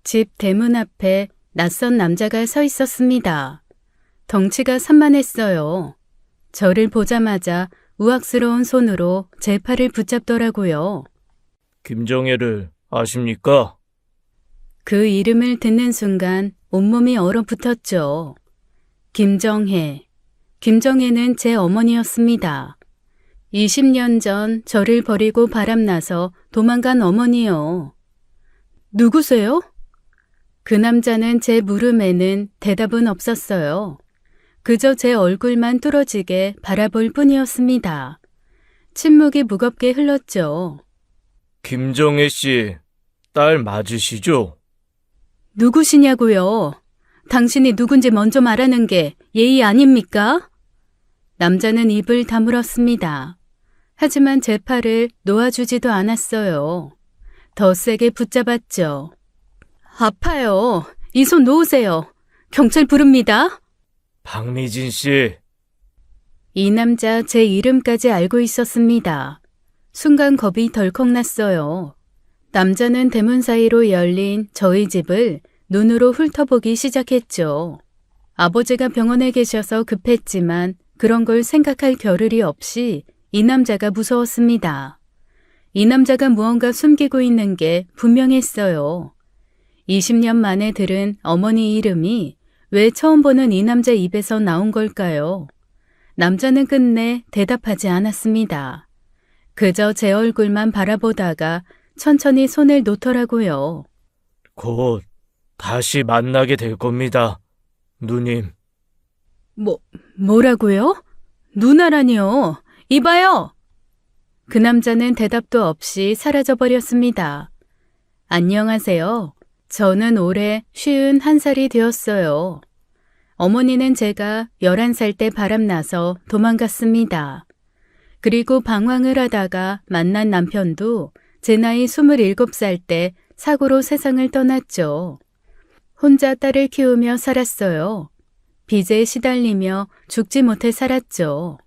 집 대문 앞에 낯선 남자가 서 있었습니다. 덩치가 산만했어요. 저를 보자마자 우악스러운 손으로 제 팔을 붙잡더라고요. 김정혜를 아십니까? 그 이름을 듣는 순간 온몸이 얼어붙었죠. 김정혜. 김정혜는 제 어머니였습니다. 20년 전 저를 버리고 바람나서 도망간 어머니요. 누구세요? 그 남자는 제 물음에는 대답은 없었어요. 그저 제 얼굴만 뚫어지게 바라볼 뿐이었습니다. 침묵이 무겁게 흘렀죠. 김정혜 씨, 딸 맞으시죠? 누구시냐고요? 당신이 누군지 먼저 말하는 게 예의 아닙니까? 남자는 입을 다물었습니다. 하지만 제 팔을 놓아주지도 않았어요. 더 세게 붙잡았죠. 아파요. 이 손 놓으세요. 경찰 부릅니다. 박미진 씨, 이 남자 제 이름까지 알고 있었습니다. 순간 겁이 덜컥 났어요. 남자는 대문 사이로 열린 저희 집을 눈으로 훑어보기 시작했죠. 아버지가 병원에 계셔서 급했지만 그런 걸 생각할 겨를이 없이 이 남자가 무서웠습니다. 이 남자가 무언가 숨기고 있는 게 분명했어요. 20년 만에 들은 어머니 이름이 왜 처음 보는 이 남자 입에서 나온 걸까요? 남자는 끝내 대답하지 않았습니다. 그저 제 얼굴만 바라보다가 천천히 손을 놓더라고요. 곧 다시 만나게 될 겁니다, 누님. 뭐라고요? 누나라니요. 이봐요. 그 남자는 대답도 없이 사라져버렸습니다. 안녕하세요. 저는 올해 51살이 되었어요. 어머니는 제가 11살 때 바람나서 도망갔습니다. 그리고 방황을 하다가 만난 남편도 제 나이 27살 때 사고로 세상을 떠났죠. 혼자 딸을 키우며 살았어요. 빚에 시달리며 죽지 못해 살았죠.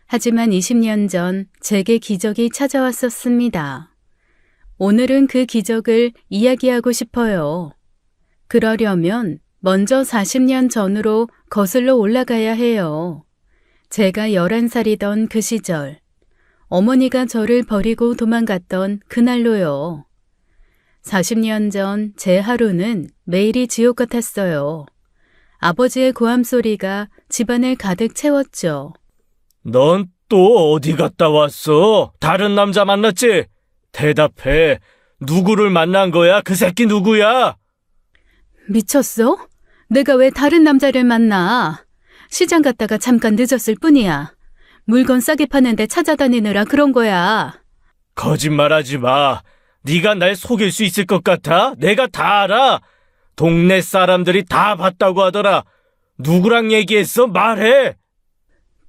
하지만 20년 전 제게 기적이 찾아왔었습니다. 오늘은 그 기적을 이야기하고 싶어요. 그러려면 먼저 40년 전으로 거슬러 올라가야 해요. 제가 11살이던 그 시절, 어머니가 저를 버리고 도망갔던 그날로요. 40년 전 제 하루는 매일이 지옥 같았어요. 아버지의 고함 소리가 집안을 가득 채웠죠. 넌 또 어디 갔다 왔어? 다른 남자 만났지? 대답해. 누구를 만난 거야? 그 새끼 누구야? 미쳤어? 내가 왜 다른 남자를 만나? 시장 갔다가 잠깐 늦었을 뿐이야. 물건 싸게 파는데 찾아다니느라 그런 거야. 거짓말하지 마. 네가 날 속일 수 있을 것 같아? 내가 다 알아. 동네 사람들이 다 봤다고 하더라. 누구랑 얘기했어? 말해.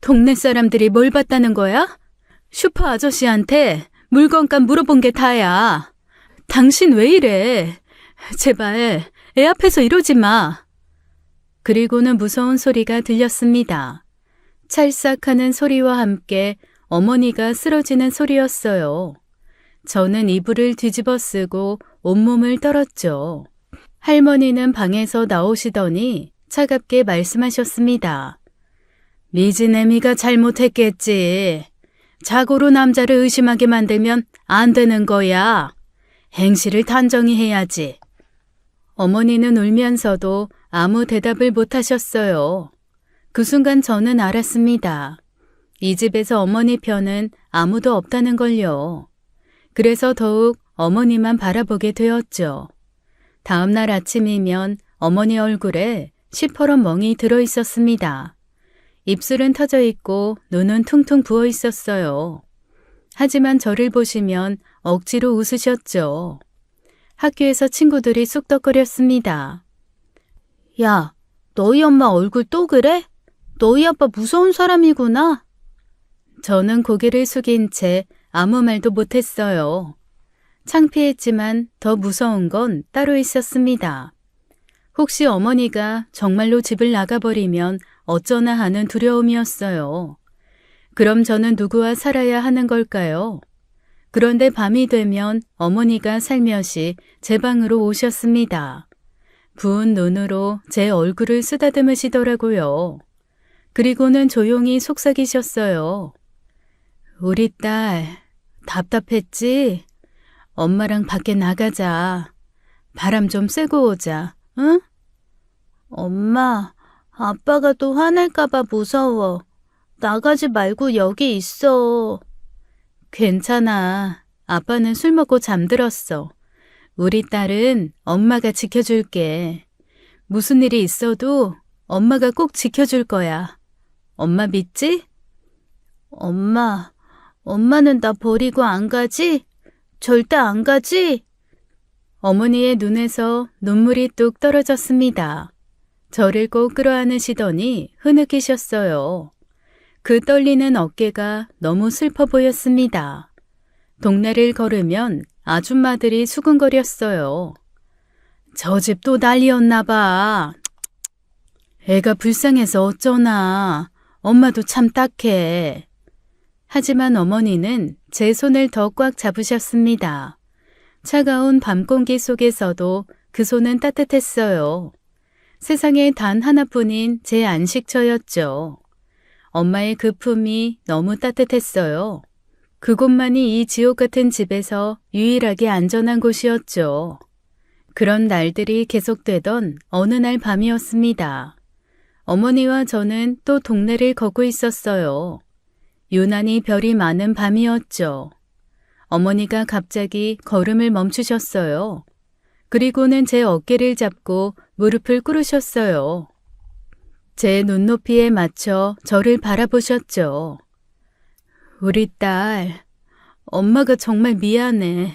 동네 사람들이 뭘 봤다는 거야? 슈퍼 아저씨한테 물건값 물어본 게 다야. 당신 왜 이래? 제발 애 앞에서 이러지 마. 그리고는 무서운 소리가 들렸습니다. 찰싹하는 소리와 함께 어머니가 쓰러지는 소리였어요. 저는 이불을 뒤집어 쓰고 온몸을 떨었죠. 할머니는 방에서 나오시더니 차갑게 말씀하셨습니다. 미진애미가 잘못했겠지. 자고로 남자를 의심하게 만들면 안 되는 거야. 행실을 단정히 해야지. 어머니는 울면서도 아무 대답을 못 하셨어요. 그 순간 저는 알았습니다. 이 집에서 어머니 편은 아무도 없다는 걸요. 그래서 더욱 어머니만 바라보게 되었죠. 다음 날 아침이면 어머니 얼굴에 시퍼런 멍이 들어 있었습니다. 입술은 터져 있고 눈은 퉁퉁 부어 있었어요. 하지만 저를 보시면 억지로 웃으셨죠. 학교에서 친구들이 쑥덕거렸습니다. 야, 너희 엄마 얼굴 또 그래? 너희 아빠 무서운 사람이구나. 저는 고개를 숙인 채 아무 말도 못했어요. 창피했지만 더 무서운 건 따로 있었습니다. 혹시 어머니가 정말로 집을 나가버리면 어쩌나 하는 두려움이었어요. 그럼 저는 누구와 살아야 하는 걸까요? 그런데 밤이 되면 어머니가 살며시 제 방으로 오셨습니다. 부은 눈으로 제 얼굴을 쓰다듬으시더라고요. 그리고는 조용히 속삭이셨어요. 우리 딸, 답답했지? 엄마랑 밖에 나가자. 바람 좀 쐬고 오자, 응? 엄마, 아빠가 또 화낼까봐 무서워. 나가지 말고 여기 있어. 괜찮아. 아빠는 술 먹고 잠들었어. 우리 딸은 엄마가 지켜줄게. 무슨 일이 있어도 엄마가 꼭 지켜줄 거야. 엄마 믿지? 엄마는 나 버리고 안 가지? 절대 안 가지? 어머니의 눈에서 눈물이 뚝 떨어졌습니다. 저를 꼭 끌어안으시더니 흐느끼셨어요. 그 떨리는 어깨가 너무 슬퍼 보였습니다. 동네를 걸으면 아줌마들이 수군거렸어요. 저 집 또 난리였나 봐. 애가 불쌍해서 어쩌나. 엄마도 참 딱해. 하지만 어머니는 제 손을 더 꽉 잡으셨습니다. 차가운 밤 공기 속에서도 그 손은 따뜻했어요. 세상에 단 하나뿐인 제 안식처였죠. 엄마의 그 품이 너무 따뜻했어요. 그곳만이 이 지옥 같은 집에서 유일하게 안전한 곳이었죠. 그런 날들이 계속되던 어느 날 밤이었습니다. 어머니와 저는 또 동네를 걷고 있었어요. 유난히 별이 많은 밤이었죠. 어머니가 갑자기 걸음을 멈추셨어요. 그리고는 제 어깨를 잡고 무릎을 꿇으셨어요. 제 눈높이에 맞춰 저를 바라보셨죠. 우리 딸, 엄마가 정말 미안해.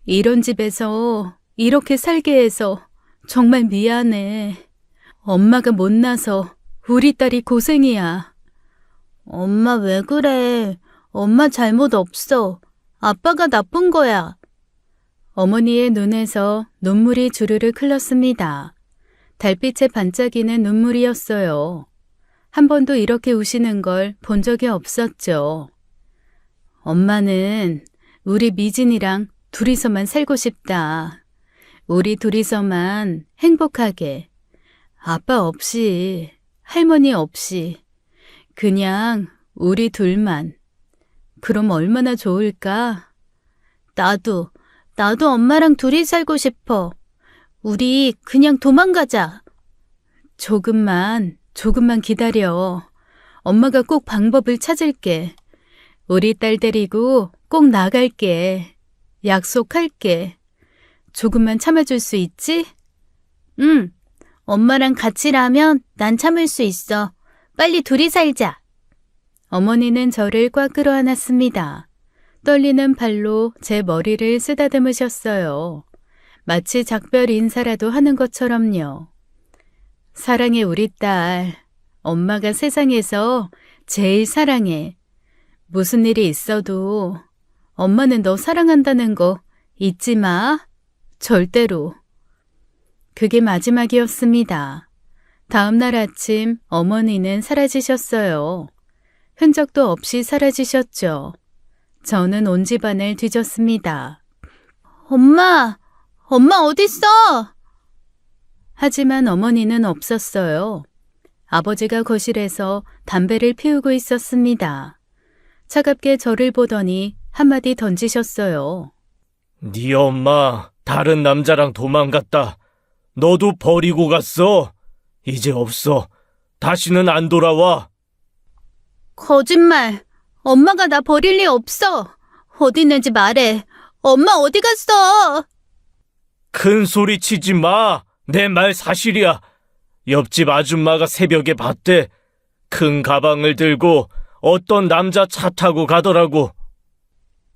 이런 집에서 이렇게 살게 해서 정말 미안해. 엄마가 못나서 우리 딸이 고생이야. 엄마 왜 그래? 엄마 잘못 없어. 아빠가 나쁜 거야. 어머니의 눈에서 눈물이 주르륵 흘렀습니다. 달빛에 반짝이는 눈물이었어요. 한 번도 이렇게 우시는 걸 본 적이 없었죠. 엄마는 우리 미진이랑 둘이서만 살고 싶다. 우리 둘이서만 행복하게. 아빠 없이, 할머니 없이, 그냥 우리 둘만. 그럼 얼마나 좋을까? 나도 엄마랑 둘이 살고 싶어. 우리 그냥 도망가자. 조금만 기다려. 엄마가 꼭 방법을 찾을게. 우리 딸 데리고 꼭 나갈게. 약속할게. 조금만 참아줄 수 있지? 응. 엄마랑 같이라면 난 참을 수 있어. 빨리 둘이 살자. 어머니는 저를 꽉 끌어안았습니다. 떨리는 팔로 제 머리를 쓰다듬으셨어요. 마치 작별 인사라도 하는 것처럼요. 사랑해 우리 딸. 엄마가 세상에서 제일 사랑해. 무슨 일이 있어도 엄마는 너 사랑한다는 거 잊지 마. 절대로. 그게 마지막이었습니다. 다음 날 아침 어머니는 사라지셨어요. 흔적도 없이 사라지셨죠. 저는 온 집안을 뒤졌습니다. 엄마 어딨어? 하지만 어머니는 없었어요. 아버지가 거실에서 담배를 피우고 있었습니다. 차갑게 저를 보더니 한마디 던지셨어요. 네 엄마 다른 남자랑 도망갔다. 너도 버리고 갔어. 이제 없어. 다시는 안 돌아와. 거짓말. 엄마가 나 버릴 리 없어. 어디 있는지 말해. 엄마 어디 갔어? 큰 소리 치지 마. 내 말 사실이야. 옆집 아줌마가 새벽에 봤대. 큰 가방을 들고 어떤 남자 차 타고 가더라고.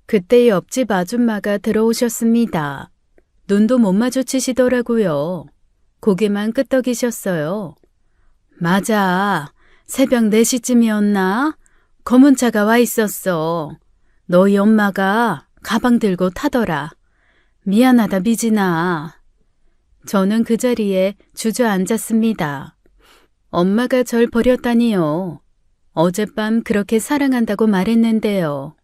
그때 옆집 아줌마가 들어오셨습니다. 눈도 못 마주치시더라고요. 고개만 끄덕이셨어요. 맞아. 새벽 4시쯤이었나? 검은 차가 와 있었어. 너희 엄마가 가방 들고 타더라. 미안하다 미진아. 저는 그 자리에 주저앉았습니다. 엄마가 절 버렸다니요. 어젯밤 그렇게 사랑한다고 말했는데요.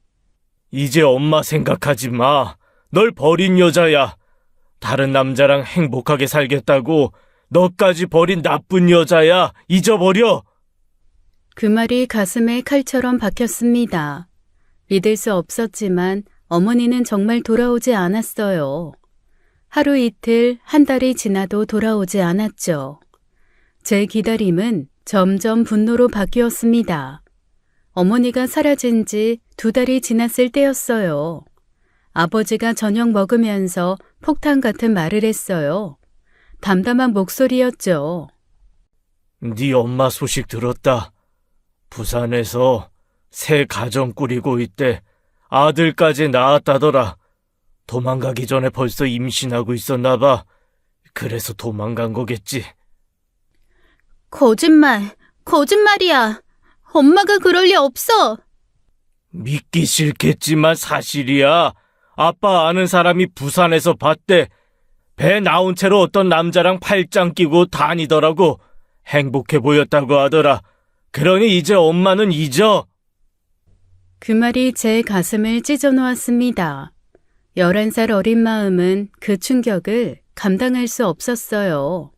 이제 엄마 생각하지 마. 널 버린 여자야. 다른 남자랑 행복하게 살겠다고 너까지 버린 나쁜 여자야. 잊어버려. 그 말이 가슴에 칼처럼 박혔습니다. 믿을 수 없었지만 어머니는 정말 돌아오지 않았어요. 하루 이틀, 한 달이 지나도 돌아오지 않았죠. 제 기다림은 점점 분노로 바뀌었습니다. 어머니가 사라진 지 2달이 지났을 때였어요. 아버지가 저녁 먹으면서 폭탄 같은 말을 했어요. 담담한 목소리였죠. 네 엄마 소식 들었다. 부산에서 새 가정 꾸리고 있대. 아들까지 낳았다더라. 도망가기 전에 벌써 임신하고 있었나 봐. 그래서 도망간 거겠지. 거짓말이야. 엄마가 그럴 리 없어. 믿기 싫겠지만 사실이야. 아빠 아는 사람이 부산에서 봤대. 배 나온 채로 어떤 남자랑 팔짱 끼고 다니더라고. 행복해 보였다고 하더라. 그러니 이제 엄마는 잊어. 그 말이 제 가슴을 찢어놓았습니다. 11살 어린 마음은 그 충격을 감당할 수 없었어요.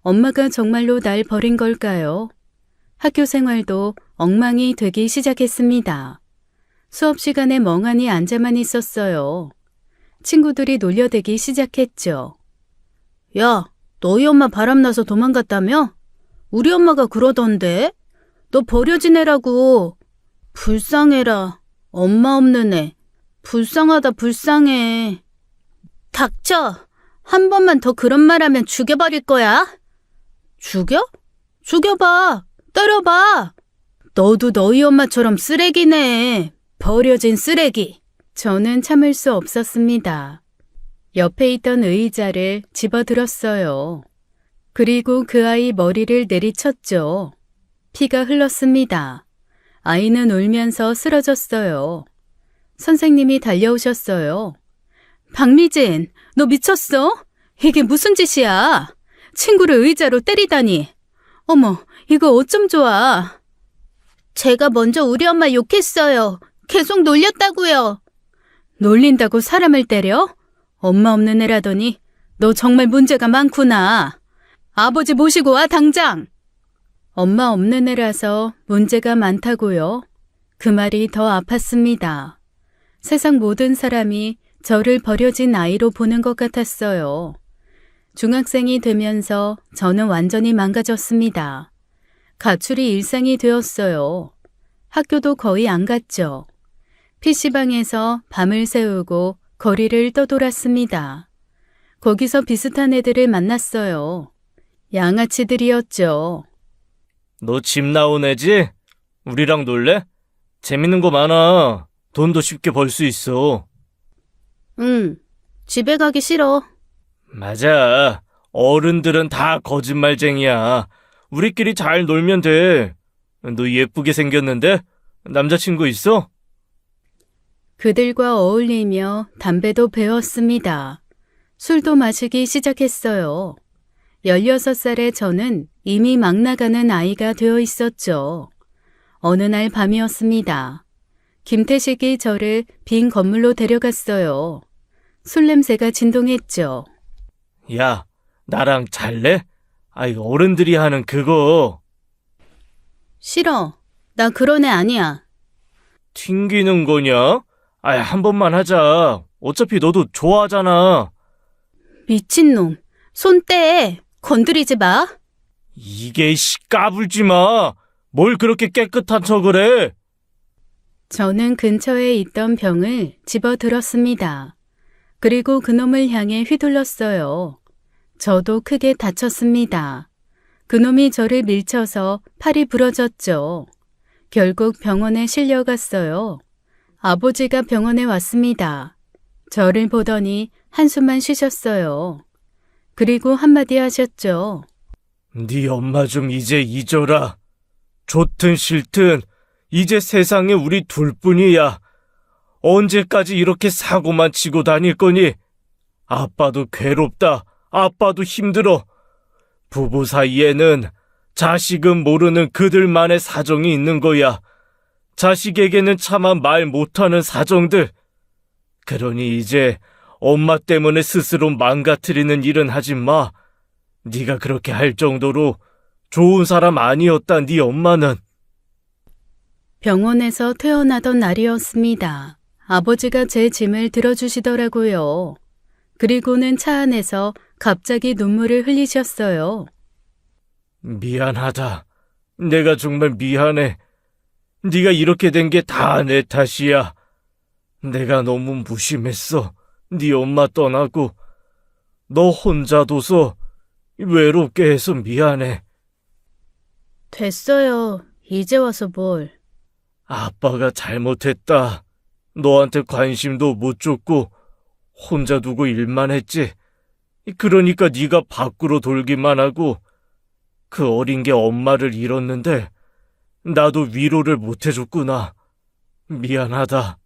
엄마가 정말로 날 버린 걸까요? 학교 생활도 엉망이 되기 시작했습니다. 수업 시간에 멍하니 앉아만 있었어요. 친구들이 놀려대기 시작했죠. 야, 너희 엄마 바람나서 도망갔다며? 우리 엄마가 그러던데? 너 버려진 애라고. 불쌍해라. 엄마 없는 애. 불쌍하다 불쌍해. 닥쳐. 한 번만 더 그런 말하면 죽여버릴 거야. 죽여? 죽여봐. 때려봐. 너도 너희 엄마처럼 쓰레기네. 버려진 쓰레기. 저는 참을 수 없었습니다. 옆에 있던 의자를 집어들었어요. 그리고 그 아이 머리를 내리쳤죠. 피가 흘렀습니다. 아이는 울면서 쓰러졌어요. 선생님이 달려오셨어요. 박미진, 너 미쳤어? 이게 무슨 짓이야? 친구를 의자로 때리다니. 어머, 이거 어쩜 좋아. 제가 먼저 우리 엄마 욕했어요. 계속 놀렸다고요. 놀린다고 사람을 때려? 엄마 없는 애라더니 너 정말 문제가 많구나. 아버지 모시고 와 당장. 엄마 없는 애라서 문제가 많다고요? 그 말이 더 아팠습니다. 세상 모든 사람이 저를 버려진 아이로 보는 것 같았어요. 중학생이 되면서 저는 완전히 망가졌습니다. 가출이 일상이 되었어요. 학교도 거의 안 갔죠. PC방에서 밤을 새우고 거리를 떠돌았습니다. 거기서 비슷한 애들을 만났어요. 양아치들이었죠. 너 집 나온 애지? 우리랑 놀래? 재밌는 거 많아. 돈도 쉽게 벌 수 있어. 응, 집에 가기 싫어. 맞아. 어른들은 다 거짓말쟁이야. 우리끼리 잘 놀면 돼. 너 예쁘게 생겼는데? 남자친구 있어? 그들과 어울리며 담배도 배웠습니다. 술도 마시기 시작했어요. 16살의 저는 이미 막 나가는 아이가 되어 있었죠. 어느 날 밤이었습니다. 김태식이 저를 빈 건물로 데려갔어요. 술 냄새가 진동했죠. 야, 나랑 잘래? 아이, 어른들이 하는 그거. 싫어. 나 그런 애 아니야. 튕기는 거냐? 아이, 한 번만 하자. 어차피 너도 좋아하잖아. 미친놈. 손 떼. 건드리지 마. 이게 까불지 마. 뭘 그렇게 깨끗한 척을 해? 저는 근처에 있던 병을 집어들었습니다. 그리고 그놈을 향해 휘둘렀어요. 저도 크게 다쳤습니다. 그놈이 저를 밀쳐서 팔이 부러졌죠. 결국 병원에 실려갔어요. 아버지가 병원에 왔습니다. 저를 보더니 한숨만 쉬셨어요. 그리고 한마디 하셨죠. 네 엄마 좀 이제 잊어라. 좋든 싫든 이제 세상에 우리 둘뿐이야. 언제까지 이렇게 사고만 치고 다닐 거니? 아빠도 괴롭다. 아빠도 힘들어. 부부 사이에는 자식은 모르는 그들만의 사정이 있는 거야. 자식에게는 차마 말 못하는 사정들. 그러니 이제 엄마 때문에 스스로 망가뜨리는 일은 하지 마. 네가 그렇게 할 정도로 좋은 사람 아니었다, 네 엄마는. 병원에서 퇴원하던 날이었습니다. 아버지가 제 짐을 들어주시더라고요. 그리고는 차 안에서 갑자기 눈물을 흘리셨어요. 미안하다. 내가 정말 미안해. 네가 이렇게 된 게 다 내 탓이야. 내가 너무 무심했어. 네 엄마 떠나고 너 혼자 둬서 외롭게 해서 미안해. 됐어요. 이제 와서 뭘. 아빠가 잘못했다. 너한테 관심도 못 줬고 혼자 두고 일만 했지. 그러니까 네가 밖으로 돌기만 하고 그 어린 게 엄마를 잃었는데 나도 위로를 못 해줬구나. 미안하다.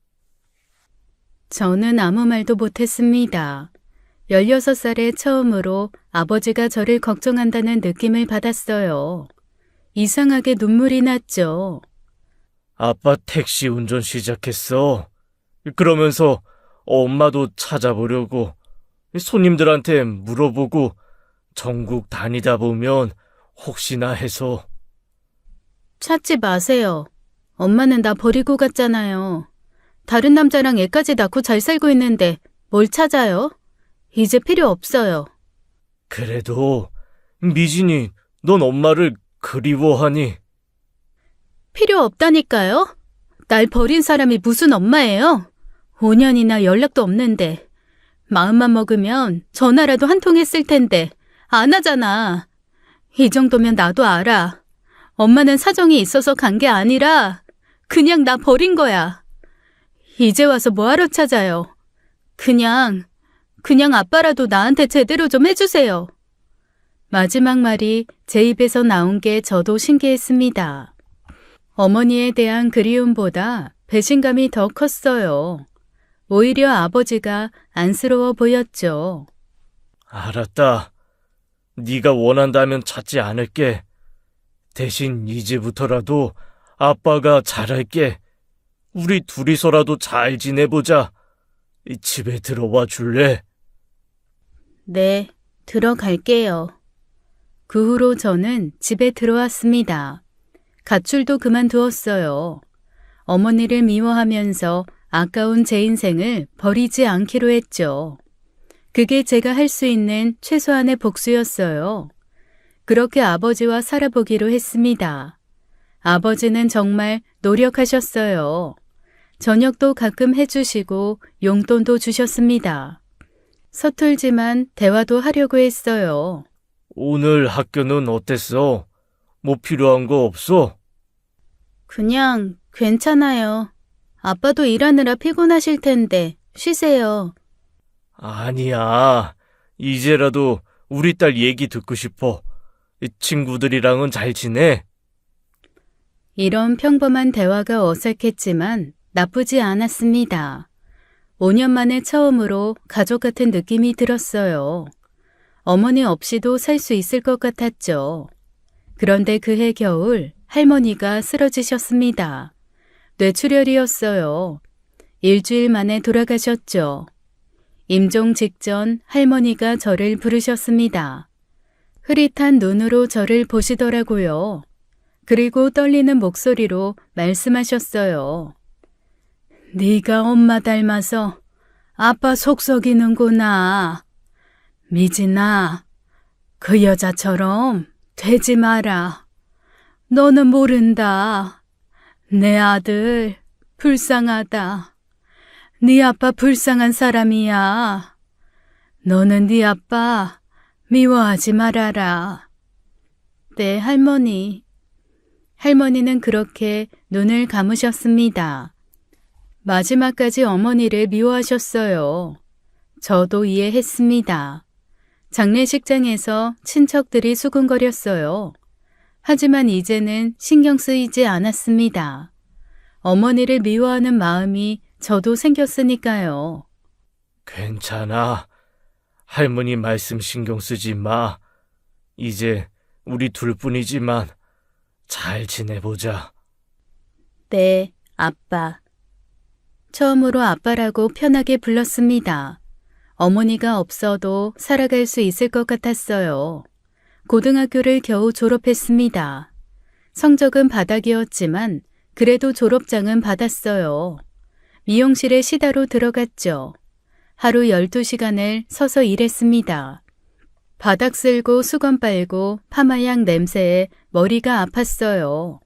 저는 아무 말도 못했습니다. 16살에 처음으로 아버지가 저를 걱정한다는 느낌을 받았어요. 이상하게 눈물이 났죠. 아빠 택시 운전 시작했어. 그러면서 엄마도 찾아보려고 손님들한테 물어보고 전국 다니다 보면 혹시나 해서. 찾지 마세요. 엄마는 나 버리고 갔잖아요. 다른 남자랑 애까지 낳고 잘 살고 있는데 뭘 찾아요? 이제 필요 없어요. 그래도 미진이 넌 엄마를 그리워하니? 필요 없다니까요? 날 버린 사람이 무슨 엄마예요? 5년이나 연락도 없는데. 마음만 먹으면 전화라도 한 통 했을 텐데 안 하잖아. 이 정도면 나도 알아. 엄마는 사정이 있어서 간 게 아니라 그냥 나 버린 거야. 이제 와서 뭐하러 찾아요? 그냥 아빠라도 나한테 제대로 좀 해주세요. 마지막 말이 제 입에서 나온 게 저도 신기했습니다. 어머니에 대한 그리움보다 배신감이 더 컸어요. 오히려 아버지가 안쓰러워 보였죠. 알았다. 네가 원한다면 찾지 않을게. 대신 이제부터라도 아빠가 잘할게. 우리 둘이서라도 잘 지내보자. 집에 들어와 줄래? 네, 들어갈게요. 그 후로 저는 집에 들어왔습니다. 가출도 그만두었어요. 어머니를 미워하면서 아까운 제 인생을 버리지 않기로 했죠. 그게 제가 할 수 있는 최소한의 복수였어요. 그렇게 아버지와 살아보기로 했습니다. 아버지는 정말 노력하셨어요. 저녁도 가끔 해주시고 용돈도 주셨습니다. 서툴지만 대화도 하려고 했어요. 오늘 학교는 어땠어? 뭐 필요한 거 없어? 그냥 괜찮아요. 아빠도 일하느라 피곤하실 텐데 쉬세요. 아니야. 이제라도 우리 딸 얘기 듣고 싶어. 친구들이랑은 잘 지내? 이런 평범한 대화가 어색했지만 나쁘지 않았습니다. 5년 만에 처음으로 가족 같은 느낌이 들었어요. 어머니 없이도 살 수 있을 것 같았죠. 그런데 그해 겨울 할머니가 쓰러지셨습니다. 뇌출혈이었어요. 일주일 만에 돌아가셨죠. 임종 직전 할머니가 저를 부르셨습니다. 흐릿한 눈으로 저를 보시더라고요. 그리고 떨리는 목소리로 말씀하셨어요. 네가 엄마 닮아서 아빠 속썩이는구나. 미진아, 그 여자처럼 되지 마라. 너는 모른다. 내 아들 불쌍하다. 네 아빠 불쌍한 사람이야. 너는 네 아빠 미워하지 말아라. 네, 할머니. 할머니는 그렇게 눈을 감으셨습니다. 마지막까지 어머니를 미워하셨어요. 저도 이해했습니다. 장례식장에서 친척들이 수군거렸어요. 하지만 이제는 신경 쓰이지 않았습니다. 어머니를 미워하는 마음이 저도 생겼으니까요. 괜찮아. 할머니 말씀 신경 쓰지 마. 이제 우리 둘뿐이지만 잘 지내보자. 네, 아빠. 처음으로 아빠라고 편하게 불렀습니다. 어머니가 없어도 살아갈 수 있을 것 같았어요. 고등학교를 겨우 졸업했습니다. 성적은 바닥이었지만 그래도 졸업장은 받았어요. 미용실에 시다로 들어갔죠. 하루 12시간을 서서 일했습니다. 바닥 쓸고 수건 빨고 파마약 냄새에 머리가 아팠어요.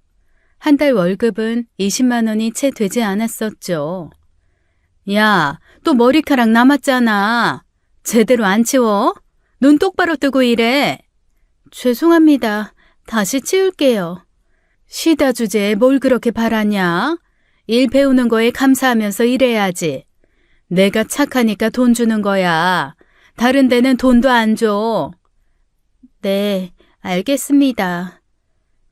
한 달 월급은 20만 원이 채 되지 않았었죠. 야, 또 머리카락 남았잖아. 제대로 안 치워? 눈 똑바로 뜨고 일해. 죄송합니다. 다시 치울게요. 시다 주제에 뭘 그렇게 바라냐? 일 배우는 거에 감사하면서 일해야지. 내가 착하니까 돈 주는 거야. 다른 데는 돈도 안 줘. 네, 알겠습니다.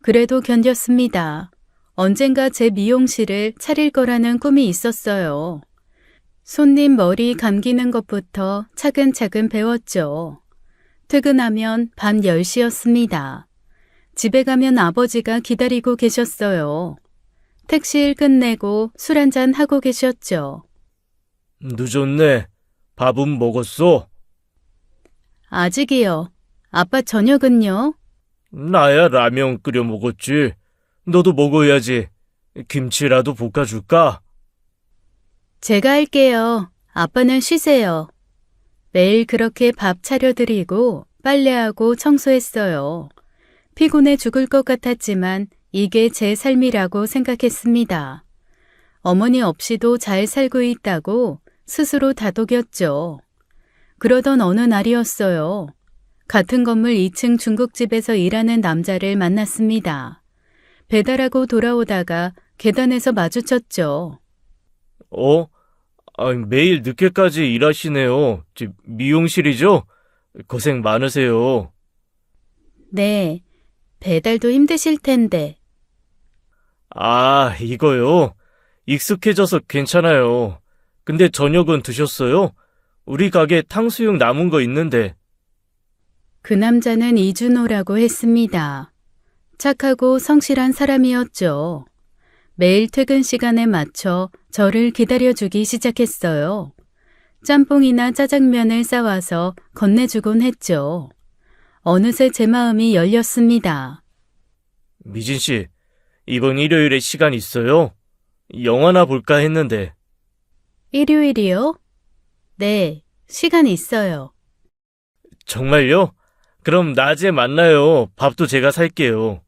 그래도 견뎠습니다. 언젠가 제 미용실을 차릴 거라는 꿈이 있었어요. 손님 머리 감기는 것부터 차근차근 배웠죠. 퇴근하면 밤 10시였습니다. 집에 가면 아버지가 기다리고 계셨어요. 택시일 끝내고 술 한잔 하고 계셨죠. 늦었네. 밥은 먹었어? 아직이요. 아빠 저녁은요? 나야 라면 끓여 먹었지. 너도 먹어야지. 김치라도 볶아줄까? 제가 할게요. 아빠는 쉬세요. 매일 그렇게 밥 차려드리고 빨래하고 청소했어요. 피곤해 죽을 것 같았지만 이게 제 삶이라고 생각했습니다. 어머니 없이도 잘 살고 있다고 스스로 다독였죠. 그러던 어느 날이었어요. 같은 건물 2층 중국집에서 일하는 남자를 만났습니다. 배달하고 돌아오다가 계단에서 마주쳤죠. 매일 늦게까지 일하시네요. 미용실이죠? 고생 많으세요. 네, 배달도 힘드실 텐데. 이거요? 익숙해져서 괜찮아요. 근데 저녁은 드셨어요? 우리 가게 탕수육 남은 거 있는데. 그 남자는 이준호라고 했습니다. 착하고 성실한 사람이었죠. 매일 퇴근 시간에 맞춰 저를 기다려주기 시작했어요. 짬뽕이나 짜장면을 싸와서 건네주곤 했죠. 어느새 제 마음이 열렸습니다. 미진 씨, 이번 일요일에 시간 있어요? 영화나 볼까 했는데. 일요일이요? 네, 시간 있어요. 정말요? 그럼 낮에 만나요. 밥도 제가 살게요.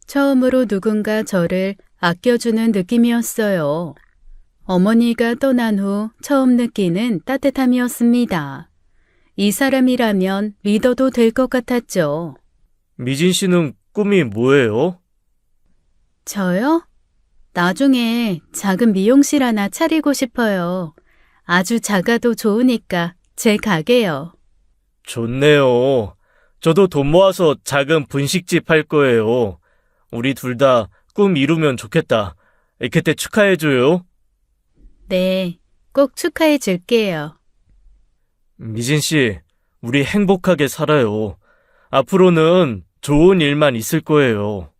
처음으로 누군가 저를 아껴주는 느낌이었어요. 어머니가 떠난 후 처음 느끼는 따뜻함이었습니다. 이 사람이라면 믿어도 될 것 같았죠. 미진 씨는 꿈이 뭐예요? 저요? 나중에 작은 미용실 하나 차리고 싶어요. 아주 작아도 좋으니까 제 가게요. 좋네요. 저도 돈 모아서 작은 분식집 할 거예요. 우리 둘 다 꿈 이루면 좋겠다. 그때 축하해줘요. 네, 꼭 축하해 줄게요. 미진 씨, 우리 행복하게 살아요. 앞으로는 좋은 일만 있을 거예요.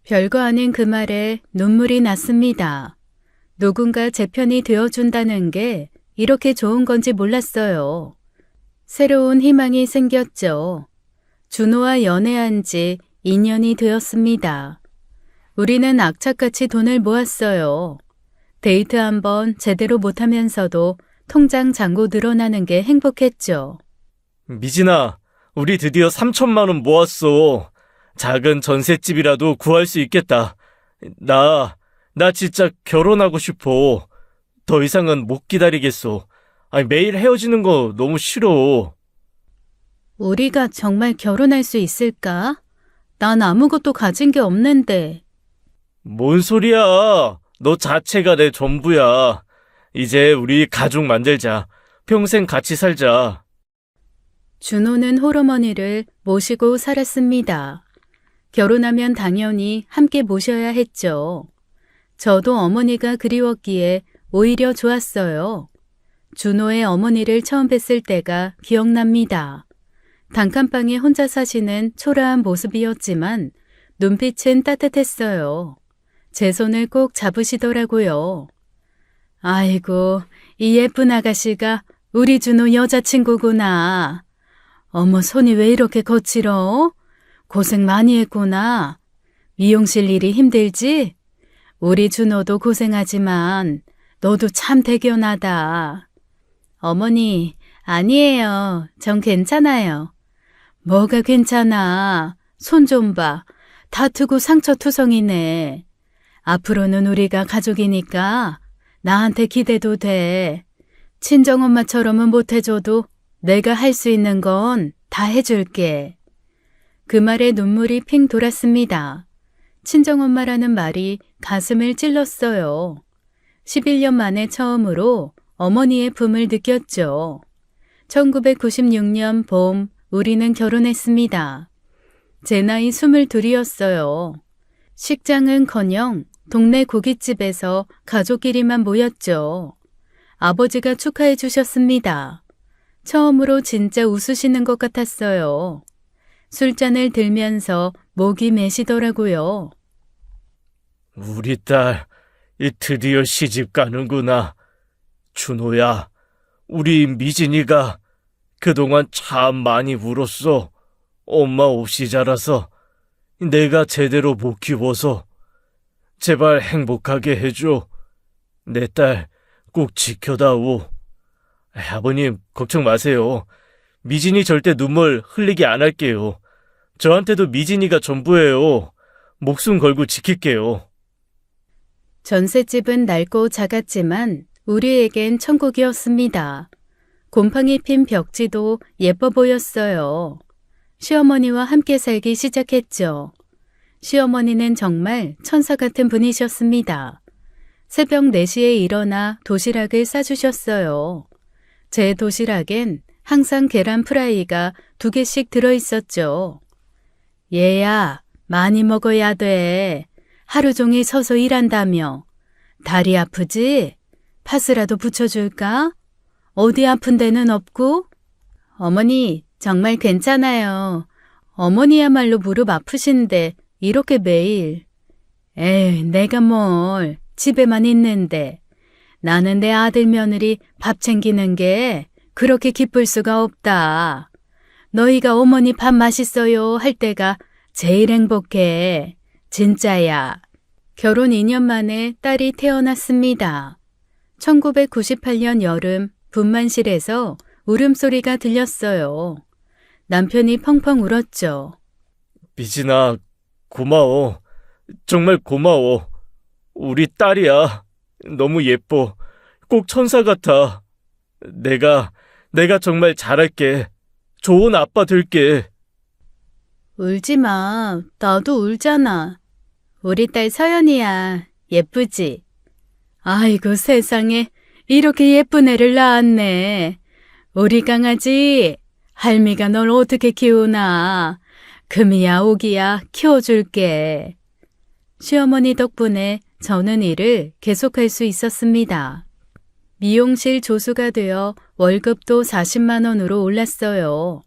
별거 아닌 그 말에 눈물이 났습니다. 누군가 제 편이 되어준다는 게 이렇게 좋은 건지 몰랐어요. 새로운 희망이 생겼죠. 준호와 연애한 지 2년이 되었습니다. 우리는 악착같이 돈을 모았어요. 데이트 한번 제대로 못하면서도 통장 잔고 늘어나는 게 행복했죠. 미진아, 우리 드디어 3천만 원 모았어. 작은 전셋집이라도 구할 수 있겠다. 나 진짜 결혼하고 싶어. 더 이상은 못 기다리겠어. 매일 헤어지는 거 너무 싫어. 우리가 정말 결혼할 수 있을까? 난 아무것도 가진 게 없는데. 뭔 소리야. 너 자체가 내 전부야. 이제 우리 가족 만들자. 평생 같이 살자. 준호는 홀어머니를 모시고 살았습니다. 결혼하면 당연히 함께 모셔야 했죠. 저도 어머니가 그리웠기에 오히려 좋았어요. 준호의 어머니를 처음 뵀을 때가 기억납니다. 단칸방에 혼자 사시는 초라한 모습이었지만 눈빛은 따뜻했어요. 제 손을 꼭 잡으시더라고요. 아이고, 이 예쁜 아가씨가 우리 준호 여자친구구나. 어머, 손이 왜 이렇게 거칠어? 고생 많이 했구나. 미용실 일이 힘들지? 우리 준호도 고생하지만 너도 참 대견하다. 어머니, 아니에요. 전 괜찮아요. 뭐가 괜찮아. 손 좀 봐. 다투고 상처투성이네. 앞으로는 우리가 가족이니까 나한테 기대도 돼. 친정엄마처럼은 못해줘도 내가 할 수 있는 건 다 해줄게. 그 말에 눈물이 핑 돌았습니다. 친정엄마라는 말이 가슴을 찔렀어요. 11년 만에 처음으로 어머니의 품을 느꼈죠. 1996년 봄 우리는 결혼했습니다. 제 나이 22이었어요. 식장은커녕 동네 고깃집에서 가족끼리만 모였죠. 아버지가 축하해 주셨습니다. 처음으로 진짜 웃으시는 것 같았어요. 술잔을 들면서 목이 메시더라고요. 우리 딸, 드디어 시집 가는구나. 준호야, 우리 미진이가 그동안 참 많이 울었어. 엄마 없이 자라서 내가 제대로 못 키워서. 제발 행복하게 해줘. 내 딸 꼭 지켜다오. 아버님, 걱정 마세요. 미진이 절대 눈물 흘리게 안 할게요. 저한테도 미진이가 전부예요. 목숨 걸고 지킬게요. 전셋집은 낡고 작았지만 우리에겐 천국이었습니다. 곰팡이 핀 벽지도 예뻐 보였어요. 시어머니와 함께 살기 시작했죠. 시어머니는 정말 천사 같은 분이셨습니다. 새벽 4시에 일어나 도시락을 싸주셨어요. 제 도시락엔 항상 계란 프라이가 2개씩 들어있었죠. 얘야, 많이 먹어야 돼. 하루 종일 서서 일한다며. 다리 아프지? 파스라도 붙여줄까? 어디 아픈 데는 없고? 어머니, 정말 괜찮아요. 어머니야말로 무릎 아프신데 이렇게 매일. 에이, 내가 뭘 집에만 있는데. 나는 내 아들 며느리 밥 챙기는 게 그렇게 기쁠 수가 없다. 너희가 어머니 밥 맛있어요 할 때가 제일 행복해. 진짜야. 결혼 2년 만에 딸이 태어났습니다. 1998년 여름 분만실에서 울음소리가 들렸어요. 남편이 펑펑 울었죠. 미진아, 고마워. 정말 고마워. 우리 딸이야. 너무 예뻐. 꼭 천사 같아. 내가 정말 잘할게. 좋은 아빠 될게. 울지 마. 나도 울잖아. 우리 딸 서연이야. 예쁘지? 아이고 세상에 이렇게 예쁜 애를 낳았네. 우리 강아지 할미가 널 어떻게 키우나. 금이야 오기야 키워줄게. 시어머니 덕분에 저는 일을 계속할 수 있었습니다. 미용실 조수가 되어 월급도 40만 원으로 올랐어요.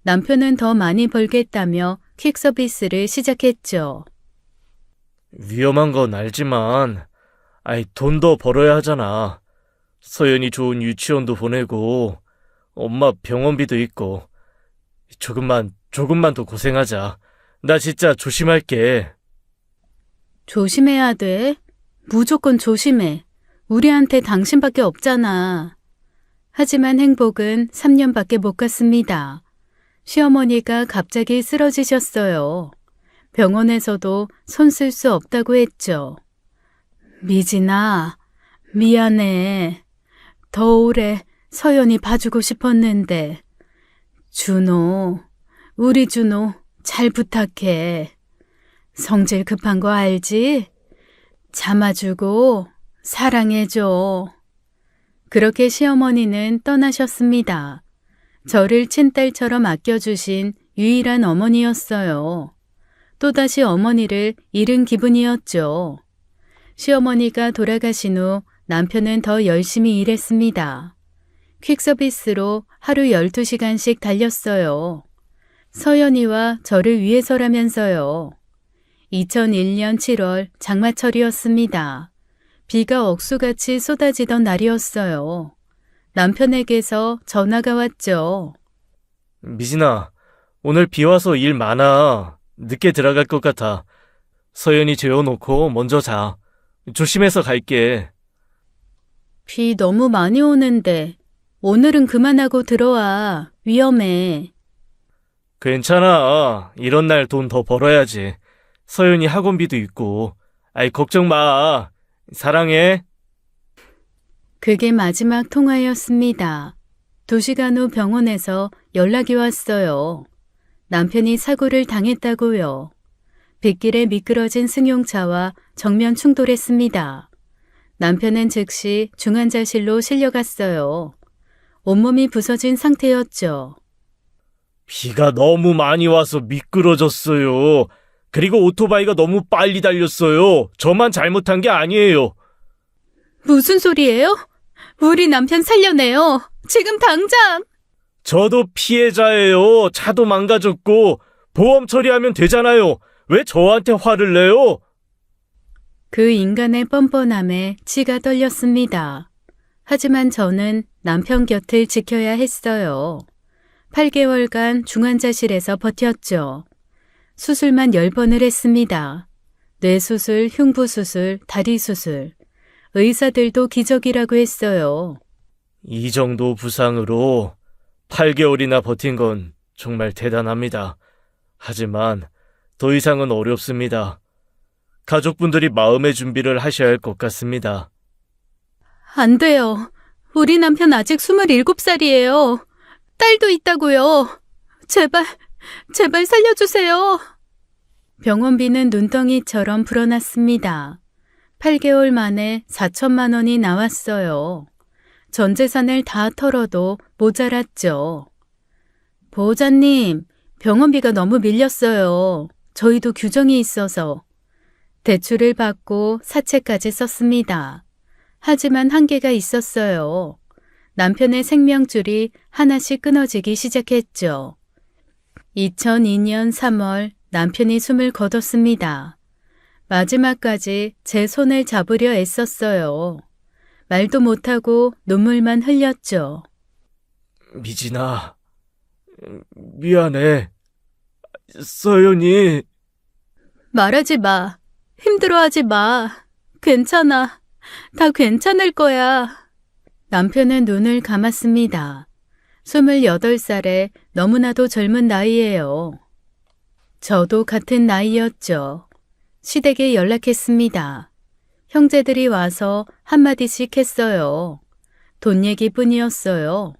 남편은 더 많이 벌겠다며 퀵서비스를 시작했죠. 위험한 건 알지만, 돈 더 벌어야 하잖아. 서연이 좋은 유치원도 보내고, 엄마 병원비도 있고. 조금만 더 고생하자. 나 진짜 조심할게. 조심해야 돼. 무조건 조심해. 우리한테 당신밖에 없잖아. 하지만 행복은 3년밖에 못 갔습니다. 시어머니가 갑자기 쓰러지셨어요. 병원에서도 손 쓸 수 없다고 했죠. 미진아, 미안해. 더 오래 서연이 봐주고 싶었는데. 준호, 우리 준호 잘 부탁해. 성질 급한 거 알지? 참아주고 사랑해줘. 그렇게 시어머니는 떠나셨습니다. 저를 친딸처럼 아껴주신 유일한 어머니였어요. 또다시 어머니를 잃은 기분이었죠. 시어머니가 돌아가신 후 남편은 더 열심히 일했습니다. 퀵서비스로 하루 12시간씩 달렸어요. 서연이와 저를 위해서라면서요. 2001년 7월 장마철이었습니다. 비가 억수같이 쏟아지던 날이었어요. 남편에게서 전화가 왔죠. 미진아, 오늘 비 와서 일 많아. 늦게 들어갈 것 같아. 서연이 재워놓고 먼저 자. 조심해서 갈게. 비 너무 많이 오는데 오늘은 그만하고 들어와. 위험해. 괜찮아. 이런 날 돈 더 벌어야지. 서연이 학원비도 있고. 아이, 걱정 마. 사랑해. 그게 마지막 통화였습니다. 2시간 후 병원에서 연락이 왔어요. 남편이 사고를 당했다고요. 빗길에 미끄러진 승용차와 정면 충돌했습니다. 남편은 즉시 중환자실로 실려갔어요. 온몸이 부서진 상태였죠. 비가 너무 많이 와서 미끄러졌어요. 그리고 오토바이가 너무 빨리 달렸어요. 저만 잘못한 게 아니에요. 무슨 소리예요? 우리 남편 살려내요. 지금 당장! 저도 피해자예요. 차도 망가졌고 보험 처리하면 되잖아요. 왜 저한테 화를 내요? 그 인간의 뻔뻔함에 치가 떨렸습니다. 하지만 저는 남편 곁을 지켜야 했어요. 8개월간 중환자실에서 버텼죠. 수술만 10번을 했습니다. 뇌수술, 흉부수술, 다리수술. 의사들도 기적이라고 했어요. 이 정도 부상으로 8개월이나 버틴 건 정말 대단합니다. 하지만 더 이상은 어렵습니다. 가족분들이 마음의 준비를 하셔야 할 것 같습니다. 안 돼요. 우리 남편 아직 27살이에요. 딸도 있다고요. 제발 살려주세요. 병원비는 눈덩이처럼 불어났습니다. 8개월 만에 4천만 원이 나왔어요. 전 재산을 다 털어도 모자랐죠. 보호자님, 병원비가 너무 밀렸어요. 저희도 규정이 있어서. 대출을 받고 사채까지 썼습니다. 하지만 한계가 있었어요. 남편의 생명줄이 하나씩 끊어지기 시작했죠. 2002년 3월 남편이 숨을 거뒀습니다. 마지막까지 제 손을 잡으려 애썼어요. 말도 못하고 눈물만 흘렸죠. 미진아, 미안해. 서연이. 말하지 마. 힘들어하지 마. 괜찮아. 다 괜찮을 거야. 남편은 눈을 감았습니다. 28살에 너무나도 젊은 나이예요. 저도 같은 나이였죠. 시댁에 연락했습니다. 형제들이 와서 한마디씩 했어요. 돈 얘기뿐이었어요.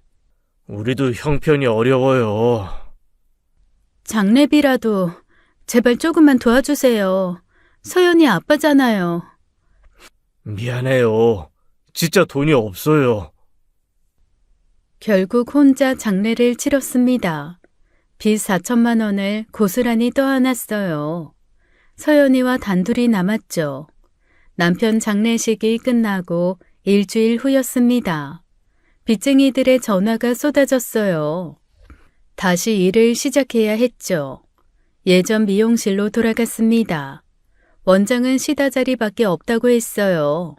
우리도 형편이 어려워요. 장례비라도 제발 조금만 도와주세요. 서연이 아빠잖아요. 미안해요. 진짜 돈이 없어요. 결국 혼자 장례를 치렀습니다. 빚 4천만 원을 고스란히 떠안았어요. 서연이와 단둘이 남았죠. 남편 장례식이 끝나고 일주일 후였습니다. 빚쟁이들의 전화가 쏟아졌어요. 다시 일을 시작해야 했죠. 예전 미용실로 돌아갔습니다. 원장은 시다 자리밖에 없다고 했어요.